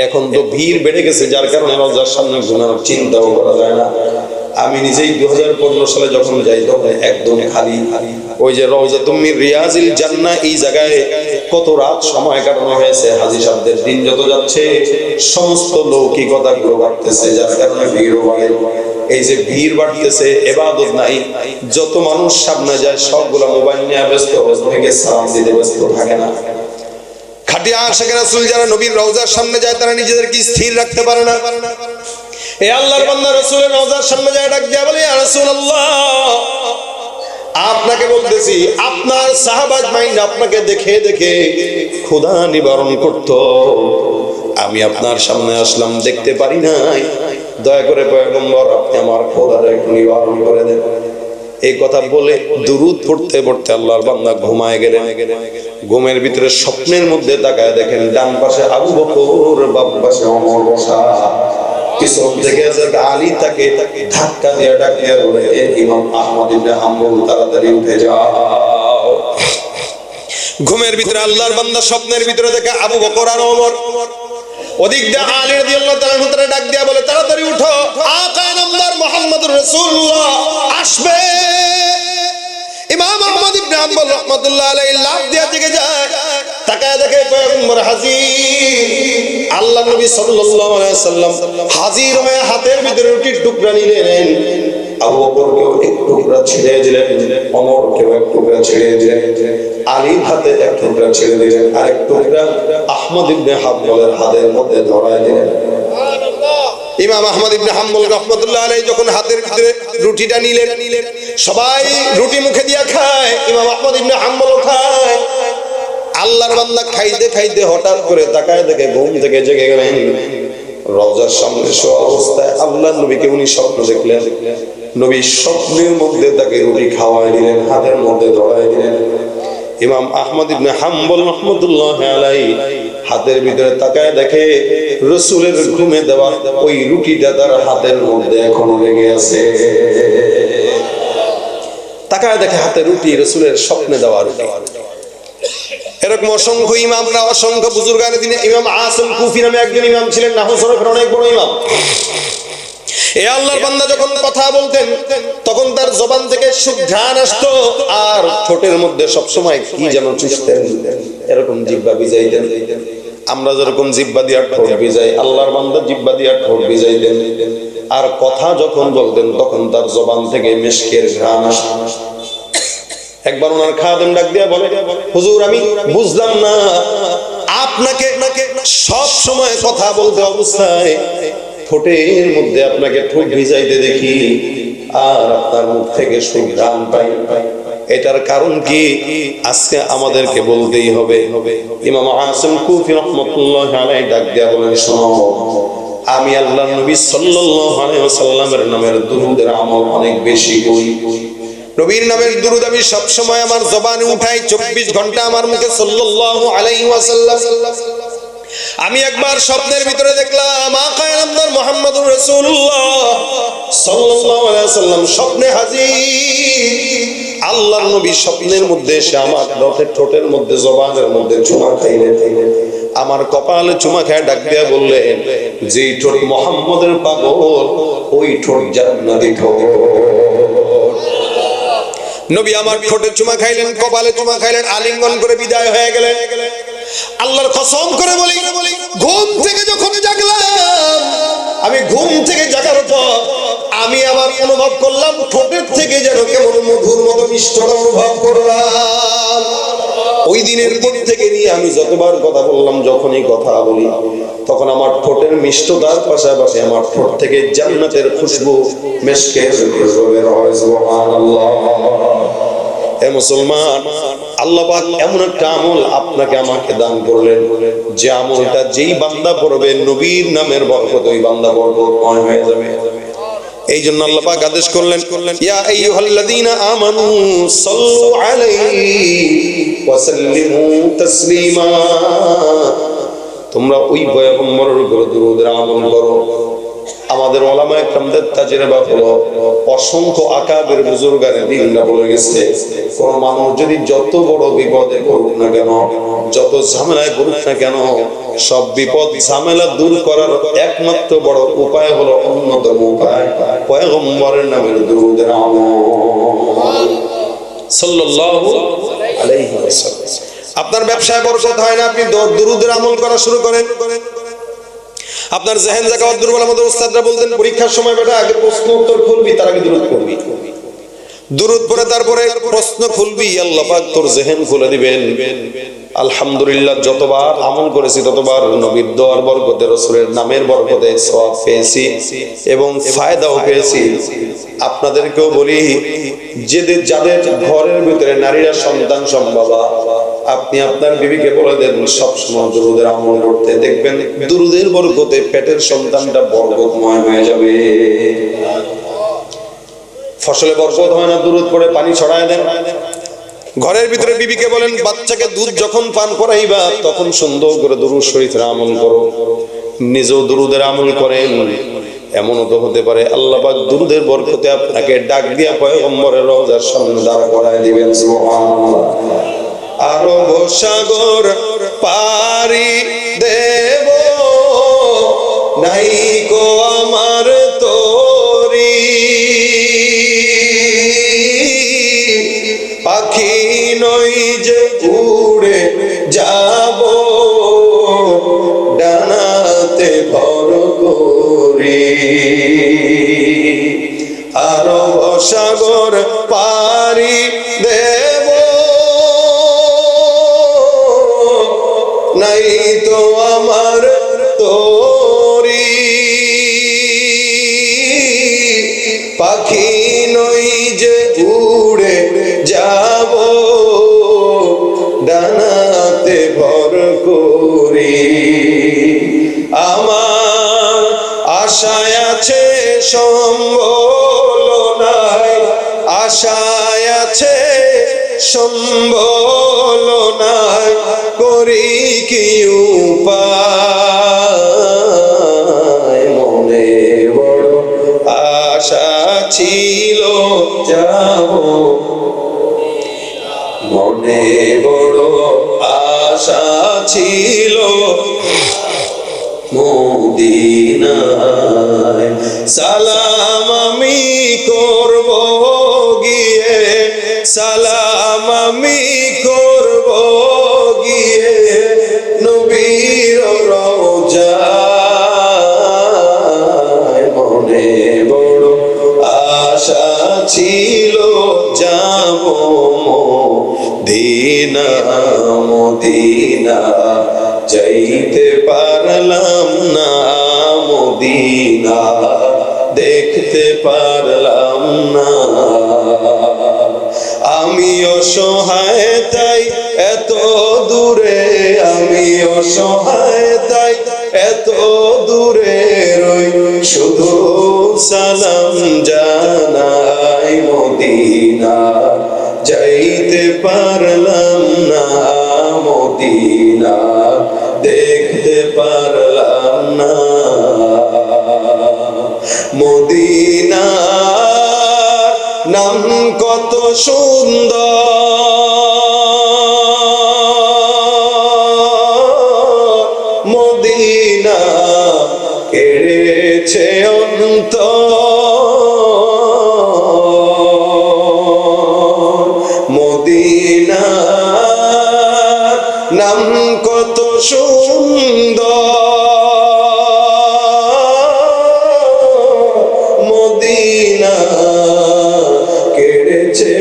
এখন তো ভিড় বেড়ে গেছে, যার কারণে রওজার সামনে ঘুমানোর চিন্তাও করা যায় না। আমি নিজেই 2015 সালে যখন যাই, তখন একদম খালি। ওই যে রওজাতুম মির রিয়াজিল জান্নাহ, এই জায়গায় কত রাত সময় কাটানো হয়েছে। হাজী সাহেবদের দিন যত যাচ্ছে, সমস্ত লৌকিকতাগুলো বাড়তেছে, যার কারণে ভিড়ও বাড়ে। এই যে ভিড় বাড়তেছে, ইবাদত নাই। যত মানুষ সামনে যায়, সবগুলো মোবাইল নিয়ে ব্যস্ত, থেকে সালাম দিতে ব্যস্ত থাকে না। খাটিয়া আশিক রাসূল যারা নবীর রওজার সামনে যায়, তারা নিজেদেরকে স্থির রাখতে পারে না। এ আল্লাহর বান্দা রাসূলের রওজার সামনে যায়, ডাক দিয়া বলে, ইয়া রাসূলুল্লাহ, আপনাকে বলতেছি, আপনার সাহাবা আজমাইন আপনাকে দেখে দেখে ক্ষুধা নিবারণ করত। আমি আপনার সামনে আসলাম, দেখতে পারি নাই। দয়া করে পয়গম্বর, আপনি আমার ক্ষুধার একটু নিবারণ করে দেন। এই কথা বলে দুরূদ পড়তে পড়তে আল্লাহর বান্দা ঘুমায় গেলেন। ঘুমের ভিতরে স্বপ্নের মধ্যে তাকায় দেখেন, ডান পাশে আবু বকর, বাম পাশে ওমর বসা। পিছন থেকে আলী তাকে ধাক্কা দিয়ে ডাক দিয়ে বলে, ইমাম আহমদ ইবনে হাম্বল, তাড়াতাড়ি উঠে যাও। ঘুমের ভিতরে আল্লাহর বান্দা স্বপ্নের ভিতরে দেখে আবু বকর আর ওমর ওদিক দিয়ে আলী রাদিয়াল্লাহু তাআলা তারা ডাক দিয়া বলে তাড়াতাড়ি উঠো, আকা নামদার মুহাম্মদুর রাসূলুল্লাহ আসবে। ইমাম আহমদ ইবনে হাম্বল রাহমাতুল্লাহ আলাইহি লাফ দিয়া জেগে যায়, তাকায় দেখে পয়গম্বর হাজির। আল্লাহ নবী সাল্লাল্লাহু আলাইহি ওয়াসাল্লাম হাজির হয়ে হাতের ভিতরে রুটির টুকরা নিলেন। আবু বকরকেও এক টুকরা ছিঁড়ে দিলেন, ওমরকেও এক টুকরা ছিঁড়ে দিলেন, আলীর হাতে এক টুকরা ছিঁড়ে দিলেন, আরেক টুকরা আহমদ ইবনে হাম্বলের হাতের মধ্যে ধরায় দিলেন। ইমাম আহমদ ইবনে হাম্বল রাহমাতুল্লাহ আলাইহি যখন হাতের ভিতরে রুটিটা নিলেন, সবাই রুটি মুখে দিয়া খায়, ইমাম আহমদ ইবনে হাম্বল খায়। আল্লাহর বান্দা খাইতে খাইতে হঠাৎ করে তাকায় দেখে ঘুম থেকে জেগে গেলেন। রওজার সামনে শোয়া অবস্থায় আল্লাহর নবীকে উনি স্বপ্ন দেখলেন। নবী স্বপ্নের মধ্যে তাকে রুটি খাওয়ায় দিলেন, হাতের মধ্যে ধরায় দিলেন। ইমাম আহমদ ইবনে হাম্বল রাহমাতুল্লাহ আলাইহি হাতের ভিতরে তাকায় দেখে রাসূলের ঘুমে দেওয়া ওই রুটিটা তার হাতের মধ্যে এখনো লেগে আছে। তাকায় দেখে হাতে রুটি, রাসূলের স্বপ্নে দেওয়া রুটি। এরকম অসংখ্য ইমামরা, অসংখ্য বুজুর্গানের দিনে ইমাম আসিম কুফি নামে একজন ইমাম ছিলেন, নাহু সরফের অনেক বড় ইমাম। এই আল্লাহর বান্দা যখন কথা বলতেন তখন তার জবান থেকে সুঘ্রাণ আসতো, আর ঠোঁটের মধ্যে সবসময় কি যেন চুষতেন, এরকম জিহ্বা ভিজাইতেন। আমরা যেরকম জিহ্বা দিয়া ঠোঁট ভিজাই, আল্লাহর বান্দা জিহ্বা দিয়া ঠোঁট ভিজাইতেন। আর কথা যখন বলতেন তখন তার জবান থেকে মিশকের ঘ্রাণ আসতো। একবার ওনার খাদেম ডাক দিয়া বলে, হুজুর আমি বুঝলাম না, আপনাকে সব সময় কথা বলতে অবস্থায় ঠোঁটের মধ্যে আপনাকে ঠোঁট ভিজাইতে দেখি আর আপনার মুখ থেকে সুঘ্রাণ পাই, এটার কারণ কি? আজকে আমাদেরকে বলতেই হবে। ইমাম আসিম কুফি রাহমাতুল্লাহ আলাইহি ডাক দিয়া বলেন, শোনো, আমি আল্লাহর নবী সাল্লাল্লাহু আলাইহি ওয়াসাল্লামের নামের দুরূদের আমল অনেক বেশি করি। নবীর নামের দুরূদ আমি সব সময় আমার জবানে উঠাই, 24 ঘন্টা আমার মুখে সাল্লাল্লাহু আলাইহি ওয়াসাল্লাম। আমি একবার স্বপ্নের ভিতরে দেখলাম আকা নামদার মুহাম্মদুর রাসূলুল্লাহ সাল্লাল্লাহু আলাইহি ওয়াসাল্লাম স্বপ্নে হাজির। আল্লাহর নবী স্বপ্নের মধ্যে এসে আমার ঠোঁটের মধ্যে, জবানের মধ্যে চুমা খাইলেন। আমার কপালে চুমা খেয়ে ডাক দিয়া বললেন, যেই ঠোঁট মুহাম্মদের পাগল ওই ঠোঁট জান্নাতি ঠোঁট। নবী আমার ঠোঁটে চুমা খাইলেন, কপালে চুমা খাইলেন, আলিঙ্গন করে বিদায় হয়ে গেলেন। আল্লাহর কসম করে বলি, ঘুম থেকে যখন জাগলাম, আমি ঘুম থেকে জাগার পর আমি আবার অনুভব করলাম ঠোঁটের থেকে যেন কেমন মধুর মতো মিষ্টতা অনুভব করলাম। ওই দিনের পর থেকে নিয়ে আমি যতবার কথা বললাম, যখনই কথা বলি তখন আমার ঠোঁটের মিষ্টতার পাশাপাশি আমার ঠোঁট থেকে জান্নাতের খুশবু, মিশকের খুশবু বের হয়। সুবহানাল্লাহ। হে মুসলমান, আল্লাহ পাক এমন একটা আমল আপনাকে আমাকে দান করলেন, যে আমলটা যেই বান্দা পড়বে নবীর নামের বরকত ওই বান্দা বরকতময় হয়ে যাবে। এই জন্য আল্লাহ পাক আদেশ করলেন, ইয়া আইয়ুহাল্লাযীনা আমানু সাল্লু আলাইহি ওয়া সাল্লিমু তাসলিমা। তোমরা ওই পয়গম্বরের উপর দুরূদের আমল করো। আমাদের ওলামায়ে কেরামদের তাজরিবা হলো, অসংখ্য আকাবের বুজুর্গানের দিনরা বলে গেছে, কোন মানুষ যদি যত বড় বিপদে পড়ুক না কেন, যত ঝামেলায় পড়ুক না কেন, সব বিপদ ঝামেলা দূর করার একমাত্র বড় উপায় হলো, অন্যতম উপায় পয়গম্বরের নামের দুরূদের আমল সাল্লাল্লাহু আলাইহি ওয়াসাল্লাম। আপনার ব্যবসায় বরকত হয় না, আপনি দুরূদের আমল করা শুরু করেন। আপনার জেহেন জায়গা দুর্বল। আমাদের ওস্তাদরা বলতেন, পরীক্ষার সময় বেটা আগে প্রশ্ন উত্তর খুলবি, তার আগে দুরূদ পড়বি। দুরূদ পড়ে তারপরে প্রশ্ন খুলবি, আল্লাহ পাক তোর জেহেন খুলে দিবেন। আলহামদুলিল্লাহ, যতবার আমল করেছি ততবার নবীর দোয়ার বরকতে, রাসূলের নামের বরকতে সওয়াব পেয়েছি এবং ফায়দাও পেয়েছি। আপনাদেরকেও বলি, যাদের ঘরের ভিতরে নারীরা সন্তান সম্ভবা, আপনি আপনার বিবিকে বলে দেন সবসময় দুরূদের আমল করতে, দেখবেন দুরূদের বরকতে পেটের সন্তানটা বরকতময় হয়ে যাবে। ফসলে বরকত হয় না, দুরূদ পড়ে পানি ছড়ায় দেন। ঘরের ভিতরে বিবিকে বলেন, বাচ্চাকে দুধ যখন পান করাইবা তখন সুন্দর করে দুরূদ শরীফের আমল করো, নিজেও দুরূদের আমল করেন। এমনও তো হতে পারে আল্লাহ পাক দুরূদের বরকতে আপনাকে ডাক দিয়া পয়গম্বরের রওজার সামনে দাঁড় করায় দিবেন। সুবহানাল্লাহ। আরব সাগর পারি দেব নাই কো আমার তোরি পাখি নই যে উড়ে যাব ডানাতে ভর করি আরব সাগর পারি দেব নাই তো আমার তোরি পাখি নই যে উড়ে যাব ডানাতে ভর করি আমার আশায় আছে সম্বল নাই আশায় আছে সম্বল নাই করি কি উপায় মনে বড় আশা ছিল যাব মনে বড় আশা ছিল মদিনায় সালাম আমি করব গিয়ে সালাম আমি করব গিয়ে নবীর রওজায় মনে বড় আশা ছিল যাব মদিনা মদিনা যাইতে পারলাম না মদিনা দেখতে পারলাম না আমি অসহায় তাই এত দূরে আমি অসহায় তাই এত দূরে রই শুধু সালাম জানাই মদিনা যাইতে পারলাম না মদিনা দেখতে পারলাম না মদিনা নাম কত সুন্দর মদিনা কেড়েছে অন্তর মদিনা নাম কত সুন্দর মদিনা কেড়েছে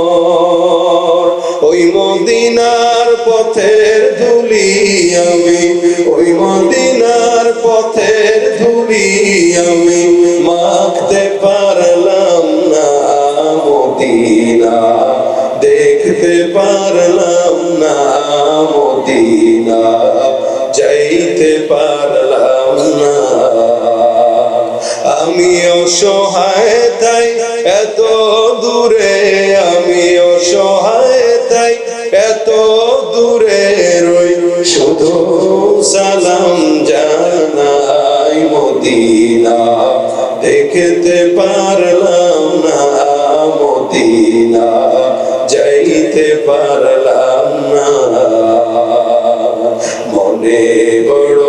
অন্তর ওই মদিনার পথের ধুলি আমি ওই মদিনার পথের ধুলি আমি মাখতে পারলাম না মদিনা দেখতে পারলাম না মদিনা যাইতে পারলাম না আমি অসহায় তাই এত দূরে আমি অসহায় তাই এত দূরে রই শুধু সালাম জানাই মদিনা দেখতে পারলাম না মদিনা যাইতে পারলাম না মনে বড়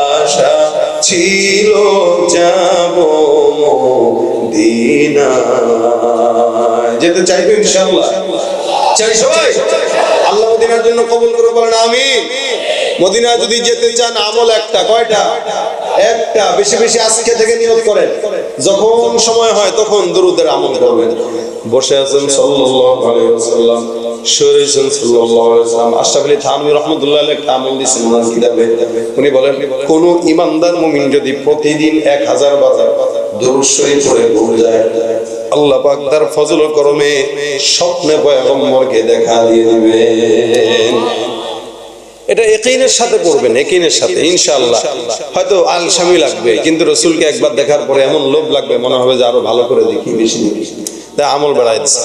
আশা ছিল যাব মদিনা যেতে চাইবে ইনশাআল্লাহ চাই সবাই আল্লাহ মদিনার জন্য কবুল করে বলেন আমিন মদিনা যদি যেতে চান আমল একটা কয়টা একটা বেশি বেশি আজকে থেকে নিয়ত করেন যখন সময় হয় তখন দরুদের আমল করবেন বসে আছেন সাল্লাল্লাহু আলাইহি ওয়াসাল্লাম শুরেছেন সাল্লাল্লাহু আলাইহি ওয়াসাল্লাম আশরাফ আলী থানভী রাহমাতুল্লাহ আলাইহি একটা আমল দিয়েছেন ওনার কিতাবে উনি বলেন কোন ঈমানদার মুমিন যদি প্রতিদিন 1000 বার দরুদ শরীফ পড়ে ঘুম যায় আল্লাহ পাক তার ফজল ও করমে স্বপ্নে পয়গম্বরকে দেখা দিয়ে দিবেন এটা ইয়াকিনের সাথে পড়বেন ইয়াকিনের সাথে ইনশাআল্লাহ হয়তো আলসামি লাগবে কিন্তু রাসূলকে একবার দেখার পরে এমন লোভ লাগবে মনে হবে যে আরো ভালো করে দেখি বেশি দেখি তাই আমল বাড়ায় দিচ্ছে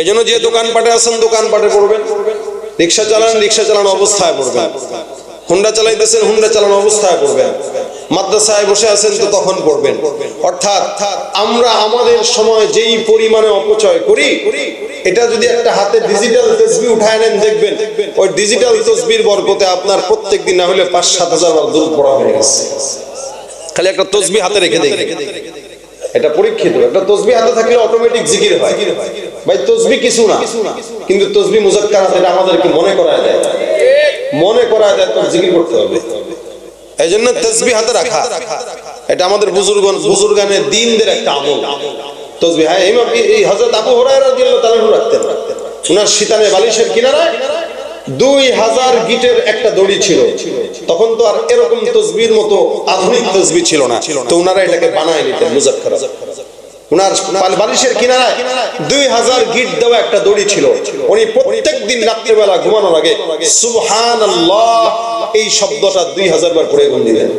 এজন্য যে দোকানপাটে আছেন দোকানপাটে পড়বেন রিকশা চালান অবস্থায় পড়বেন হুন্ডা চালাইতেছেন হুন্ডা চালানো অবস্থায় পড়বেন মাদ্রাসায় বসে আছেন তো তখন পড়বেন। অর্থাৎ আমরা আমাদের সময় যেই পরিমাণে অপচয় করি, এটা যদি একটা হাতে ডিজিটাল তাসবিহ উঠায় নেন দেখবেন ওই ডিজিটাল তাসবিহর বরকতে আপনার প্রত্যেকদিন না হলে ৫-৭ বার দুরূদ পড়া হয়ে গেছে। খালি একটা তাসবিহ হাতে রেখে দেখেন, এটা পরীক্ষিত। একটা তাসবিহ হাতে থাকলে অটোমেটিক জিকির হয়। ভাই তাসবিহ কিছু না, কিন্তু তাসবিহ মুযাক্কারাত এটা আমাদেরকে মনে করায় দেয় তো জিকির করতে হবে। এই জন্য তাসবিহ হাতে রাখা এটা আমাদের বুজুর্গানের দ্বীনদের একটা আমল। তাসবিহ এই হযরত আবু হুরায়রা রাদিয়াল্লাহু তাআলা রাখতেন। উনার শীতানে বালিশের কিনারায় 2000 গিটের একটা দড়ি ছিল। তখন তো আর এরকম তাসবিহর মতো আধুনিক তাসবিহ ছিল না, তো উনারা এটাকে বানায় নিতেন মুযাক্কারা। উনার বালিশের কিনারায় 2000 গিট দেওয়া একটা দড়ি ছিল। উনি প্রত্যেকদিন রাত্রিবেলা ঘুমানোর আগে সুবহানাল্লাহ এই শব্দটা 2000 বার পড়ে ঘুম দিতেন।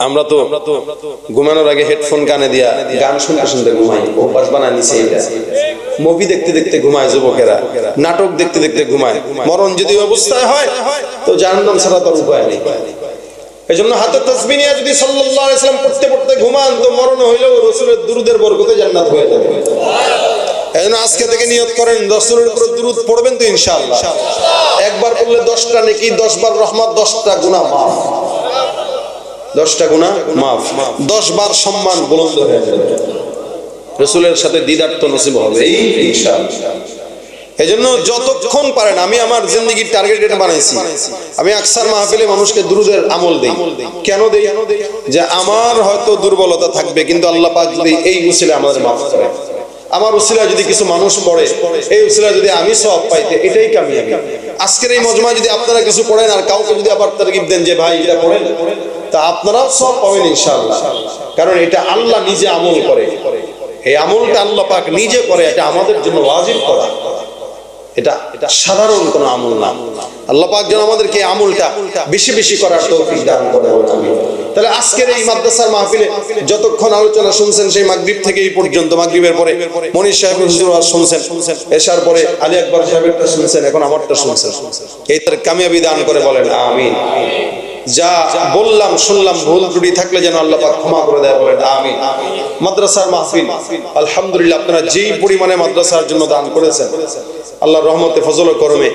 আমরা তো ঘুমানোর আগে হেডফোন কানে দিয়া গান শুনতে শুনতে ঘুমাই, অভ্যাস বানায় নিছে এটা। মুভি দেখতে দেখতে ঘুমায় যুবকেরা, নাটক দেখতে দেখতে ঘুমায়। মরণ যদি অবস্থায় হয় তো জাহান্নাম ছাড়া তো উপায় নেই। এজন্য হাতে তাসবিহ নিয়ে যদি সাল্লাল্লাহু আলাইহি ওয়াসাল্লাম পড়তে পড়তে ঘুমান তো মরণ হইলেও রাসূলের দুরূদের বরকতে জান্নাত হয়ে যাবে। এজন্য আজকে থেকে নিয়ত করেন রাসূলের উপর দুরূদ পড়বেন তো ইনশাআল্লাহ। একবার পড়লে 10টা নেকি, 10 বার রহমত, 10টা গুনাহ মাফ। 10টা গুনাহ মাফ, 10 বার সম্মান বুলন্দ হয়ে যাবে। রাসূলের সাথে দিদার তো নসিব হবে ইনশাআল্লাহ। এজন্য যতক্ষণ পারেন, আমি আমার জিন্দেগির টার্গেট এটা বানাইছি, আমি আকসার মাহফিলে মানুষকে দুরূদের আমল দেই। কেন দেই? যে আমার হয়তো দুর্বলতা থাকবে, কিন্তু আল্লাহ পাক যদি এই উসিলা আমাদের মাফ করে, আমার উসিলা যদি কিছু মানুষ পড়ে, এই উসিলা যদি আমি সওয়াব পাইতে, এটাই কামিয়াবি। আজকের এই মজমায় যদি আপনারা কিছু পড়েন আর কাউকে যদি আবার তারগিব দেন যে ভাই এটা পড়েন, তা আপনারাও সওয়াব পাবেন ইনশাআল্লাহ। কারণ এটা আল্লাহ নিজে আমল করে, এই আমলটা আল্লাহ পাক নিজে করে, এটা আমাদের জন্য ওয়াজিব করা, এটা সাধারণ কোনো আমল না। আল্লাহ পাক যেন আমাদেরকে এই আমলটা বেশি বেশি করার তৌফিক দান করে। তাহলে আজকের এই মাদ্রাসার মাহফিলে যতক্ষণ আলোচনা শুনছেন, সেই মাগরিব থেকে এই পর্যন্ত, মাগরিবের পরে মনির সাহেবের হুজুর ওয়াজ শুনছেন, এশার পরে আলী আকবর সাহেবেরটা শুনছেন, এখন আমারটা শুনছেন। এই তার কামিয়াবি দান করে বলেন আমিন। যা বললাম শুনলাম ভুল ত্রুটি থাকলে যেন আল্লাহ পাক ক্ষমা করে দেয়, বলেন আমিন। মাদ্রাসার মাহফিল আলহামদুলিল্লাহ, আপনারা যেই পরিমাণে মাদ্রাসার জন্য দান করেছেন, আল্লাহর রহমতে ফজল ও করমে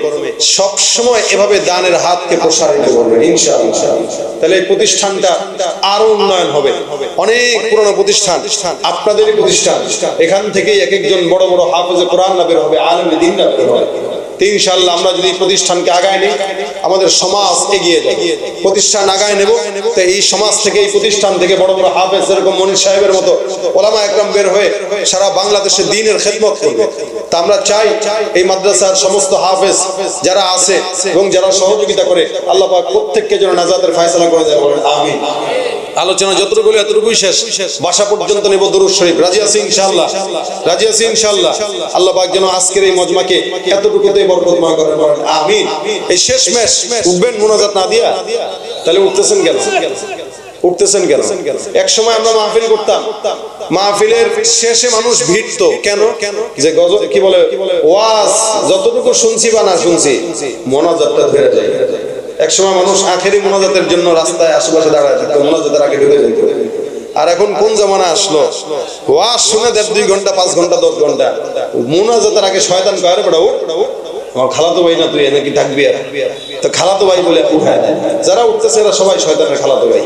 সব সময় এভাবে দানের হাতকে প্রসারিত করবেন ইনশাআল্লাহ। তাহলে এই প্রতিষ্ঠানটা আরো উন্নয়ন হবে। অনেক পুরনো প্রতিষ্ঠান, আপনাদেরই প্রতিষ্ঠান, এখান থেকে এক একজন বড় বড় হাফেজে কোরআন না বের হবে, আলেমে দ্বীন না বের হবে। ইনশাআল্লাহ আমরা যদি প্রতিষ্ঠানকে আগায় নেই, আমাদের সমাজ এগিয়ে যাবে। প্রতিষ্ঠান আগায় নেব, তো এই সমাজ থেকে, এই প্রতিষ্ঠান থেকে বড় বড় হাফেজ যেরকম মনির সাহেবের মতো ওলামা একরাম বের হয়ে সারা বাংলাদেশে দ্বীনের খেদমত করবে। তা আমরা চাই এই মাদ্রাসার সমস্ত হাফেজ যারা আছে এবং যারা সহযোগিতা করে, আল্লাহ পাক প্রত্যেককে যেন নাজাতের ফয়সালা করে দেয়, বলেন আমিন। আলোচনা যতটুকু এতটুকুই শেষ, বাসা পর্যন্ত নেব দুরূদ শরীফ। রাজি আছি ইনশাআল্লাহ? রাজি আছি ইনশাআল্লাহ? আল্লাহ পাক যেন আজকের এই মজমাকে এতটুকুতেই বরকতময় করেন, বলেন আমিন। এই শেষ ম্যাচ উঠবেন মুনাজাত না দিয়া? তাহলে উঠতেছেন কেন? উঠতেছেন কেন? এক সময় আমরা মাহফিল করতাম, মাহফিলের শেষে মানুষ ভিড়তো কেন? যে গজল কি বলে, ওয়াজ যতটুকু শুনছি বা না শুনছি, মোনাজাতটা ধরে যায়। এক সময় মানুষ আখেরি মোনাজাতের জন্য রাস্তায় আশেপাশে দাঁড়ায় থাকতো, মোনাজাতের আগে ঢুকে যেত। আর এখন কোন জামানা আসলো, ওয়াজ শুনে 1.5-2 ঘন্টা, 5 ঘন্টা, 10 ঘন্টা, মোনাজাতের আগে শয়তান কয় বড় আমার খালাতো ভাই না তুই নাকি থাকবি, আর তো খালাতো ভাই বলে উঠায় দেয়। যারা উঠতেছে এরা সবাই শয়তানের খালাতো ভাই।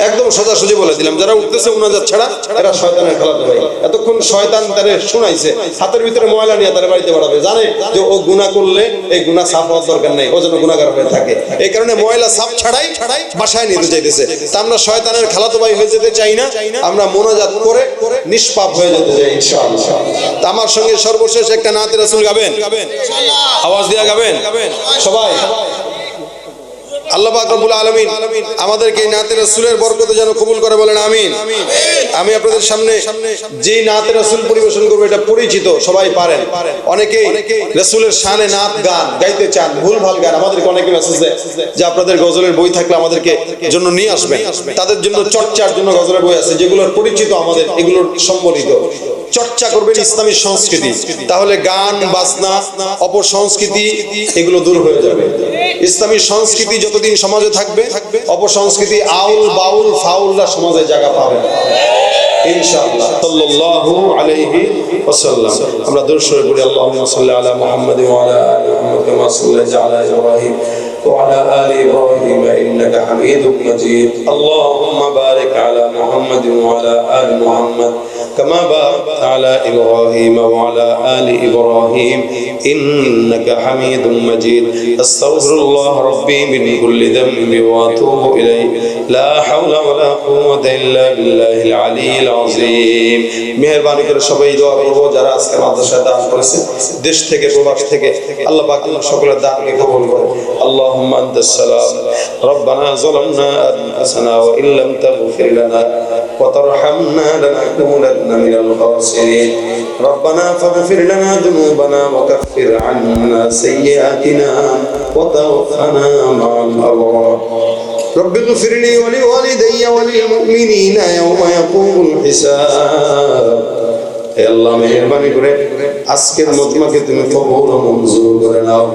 একদম সোজাসুজি বলে দিলাম, যারা উঠতেছে মুনাজাত ছাড়া এরা শয়তানের খালাতো ভাই। এতক্ষণ শয়তান তারে শুনাইছে, হাতের ভিতরে ময়লা নিয়ে তার বাড়িতে পাঠাবে, জানে যে ও গুনাহ করলে এই গুনাহ সাফ হওয়ার দরকার নেই, ও যেন গুনাহগার হয়ে থাকে। এই কারণে ময়লা সাফ ছাড়াই বাসায় নিয়ে যাইতেছে। তা আমরা শয়তানের খালাতো ভাই হয়ে যেতে চাই না, আমরা মুনাজাত করে নিষ্পাপ হয়ে যেতে চাই ইনশাআল্লাহ। তা আমার সঙ্গে সর্বশেষ একটা নাতে রাসূল গাবেন, আওয়াজ দিয়া গাবেন সবাই। আল্লাহ পাক রব্বুল আলামিন আমাদেরকে এই নাতে রাসূলের বরকতে যেন কবুল করে, বলেন আমিন। আমি আপনাদের সামনে যে নাতে রাসূল পরিবেশন করব, এটা পরিচিত, সবাই পারেন। অনেকেই রাসূলের শানে নাত গান গাইতে চান, ভুলভাল গান। আমাদেরকে অনেকে মেসেজ দেয় যে আপনাদের গজলের বই থাকলে আমাদেরকে জন্য নিয়ে আসবেন। তাদের জন্য চর্চার জন্য গজলের বই আছে, যেগুলোর পরিচিত আমাদের, এগুলোর সম্বলিত। চর্চা করবেন ইসলামী সংস্কৃতি, তাহলে গান বাজনা অপসংস্কৃতি এগুলো দূর হয়ে যাবে। ইসলামী সংস্কৃতি যতদিন সমাজে থাকবে, অপসংস্কৃতি আউল বাউল ফাউলরা সমাজে জায়গা পাবে না ইনশাআল্লাহ। সাল্লাল্লাহু আলাইহি ওয়াসাল্লাম। আমরা দরুদ শরীফ পড়ি, আল্লাহুম্মা সাল্লি আলা মুহাম্মাদ ওয়া আলা আলি মুহাম্মাদ কামা সাল্লাইতা আলা ইব্রাহিম وعلى آل إبراهيم إنك حميد مجيد اللهم بارك على محمد وعلى آل محمد كما باركت على إبراهيم وعلى آل إبراهيم إنك حميد مجيد أستغفر الله ربي من كل ذنب وأتوب إليه لا حول ولا قوة إلا بالله العلي العظيم মেহেরবানি করে সবাই দোয়া করব যারা আজকে মাদ্রাসায় দান করেছে দেশ থেকে প্রবাস থেকে আল্লাহ পাক সকলের দানকে কবুল করে اللهم أنت السلام ربنا ظلمنا أنفسنا وإن لم تغفر لنا وترحمنا لنكونن من الخاسرين ربنا فاغفر لنا ذنوبنا وكفر عنا سيئاتنا وتوفنا مع الأبرار رب اغفر لي ولوالدي وللمؤمنين يوم يقوم الحساب হে আল্লাহ মেহেরবানি করে আজকের মজমাকে তুমি কবুল ও মঞ্জুর করে নাও,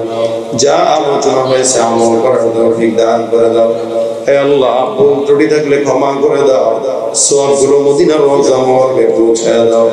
যা আলোচনা হয়েছে আমল করার তৌফিক দান করে দাও। হে আল্লাহ ভুল ত্রুটি থাকলে ক্ষমা করে দাও, সওয়াবগুলো মদিনার রওজা মোবারকে পৌঁছায় দাও।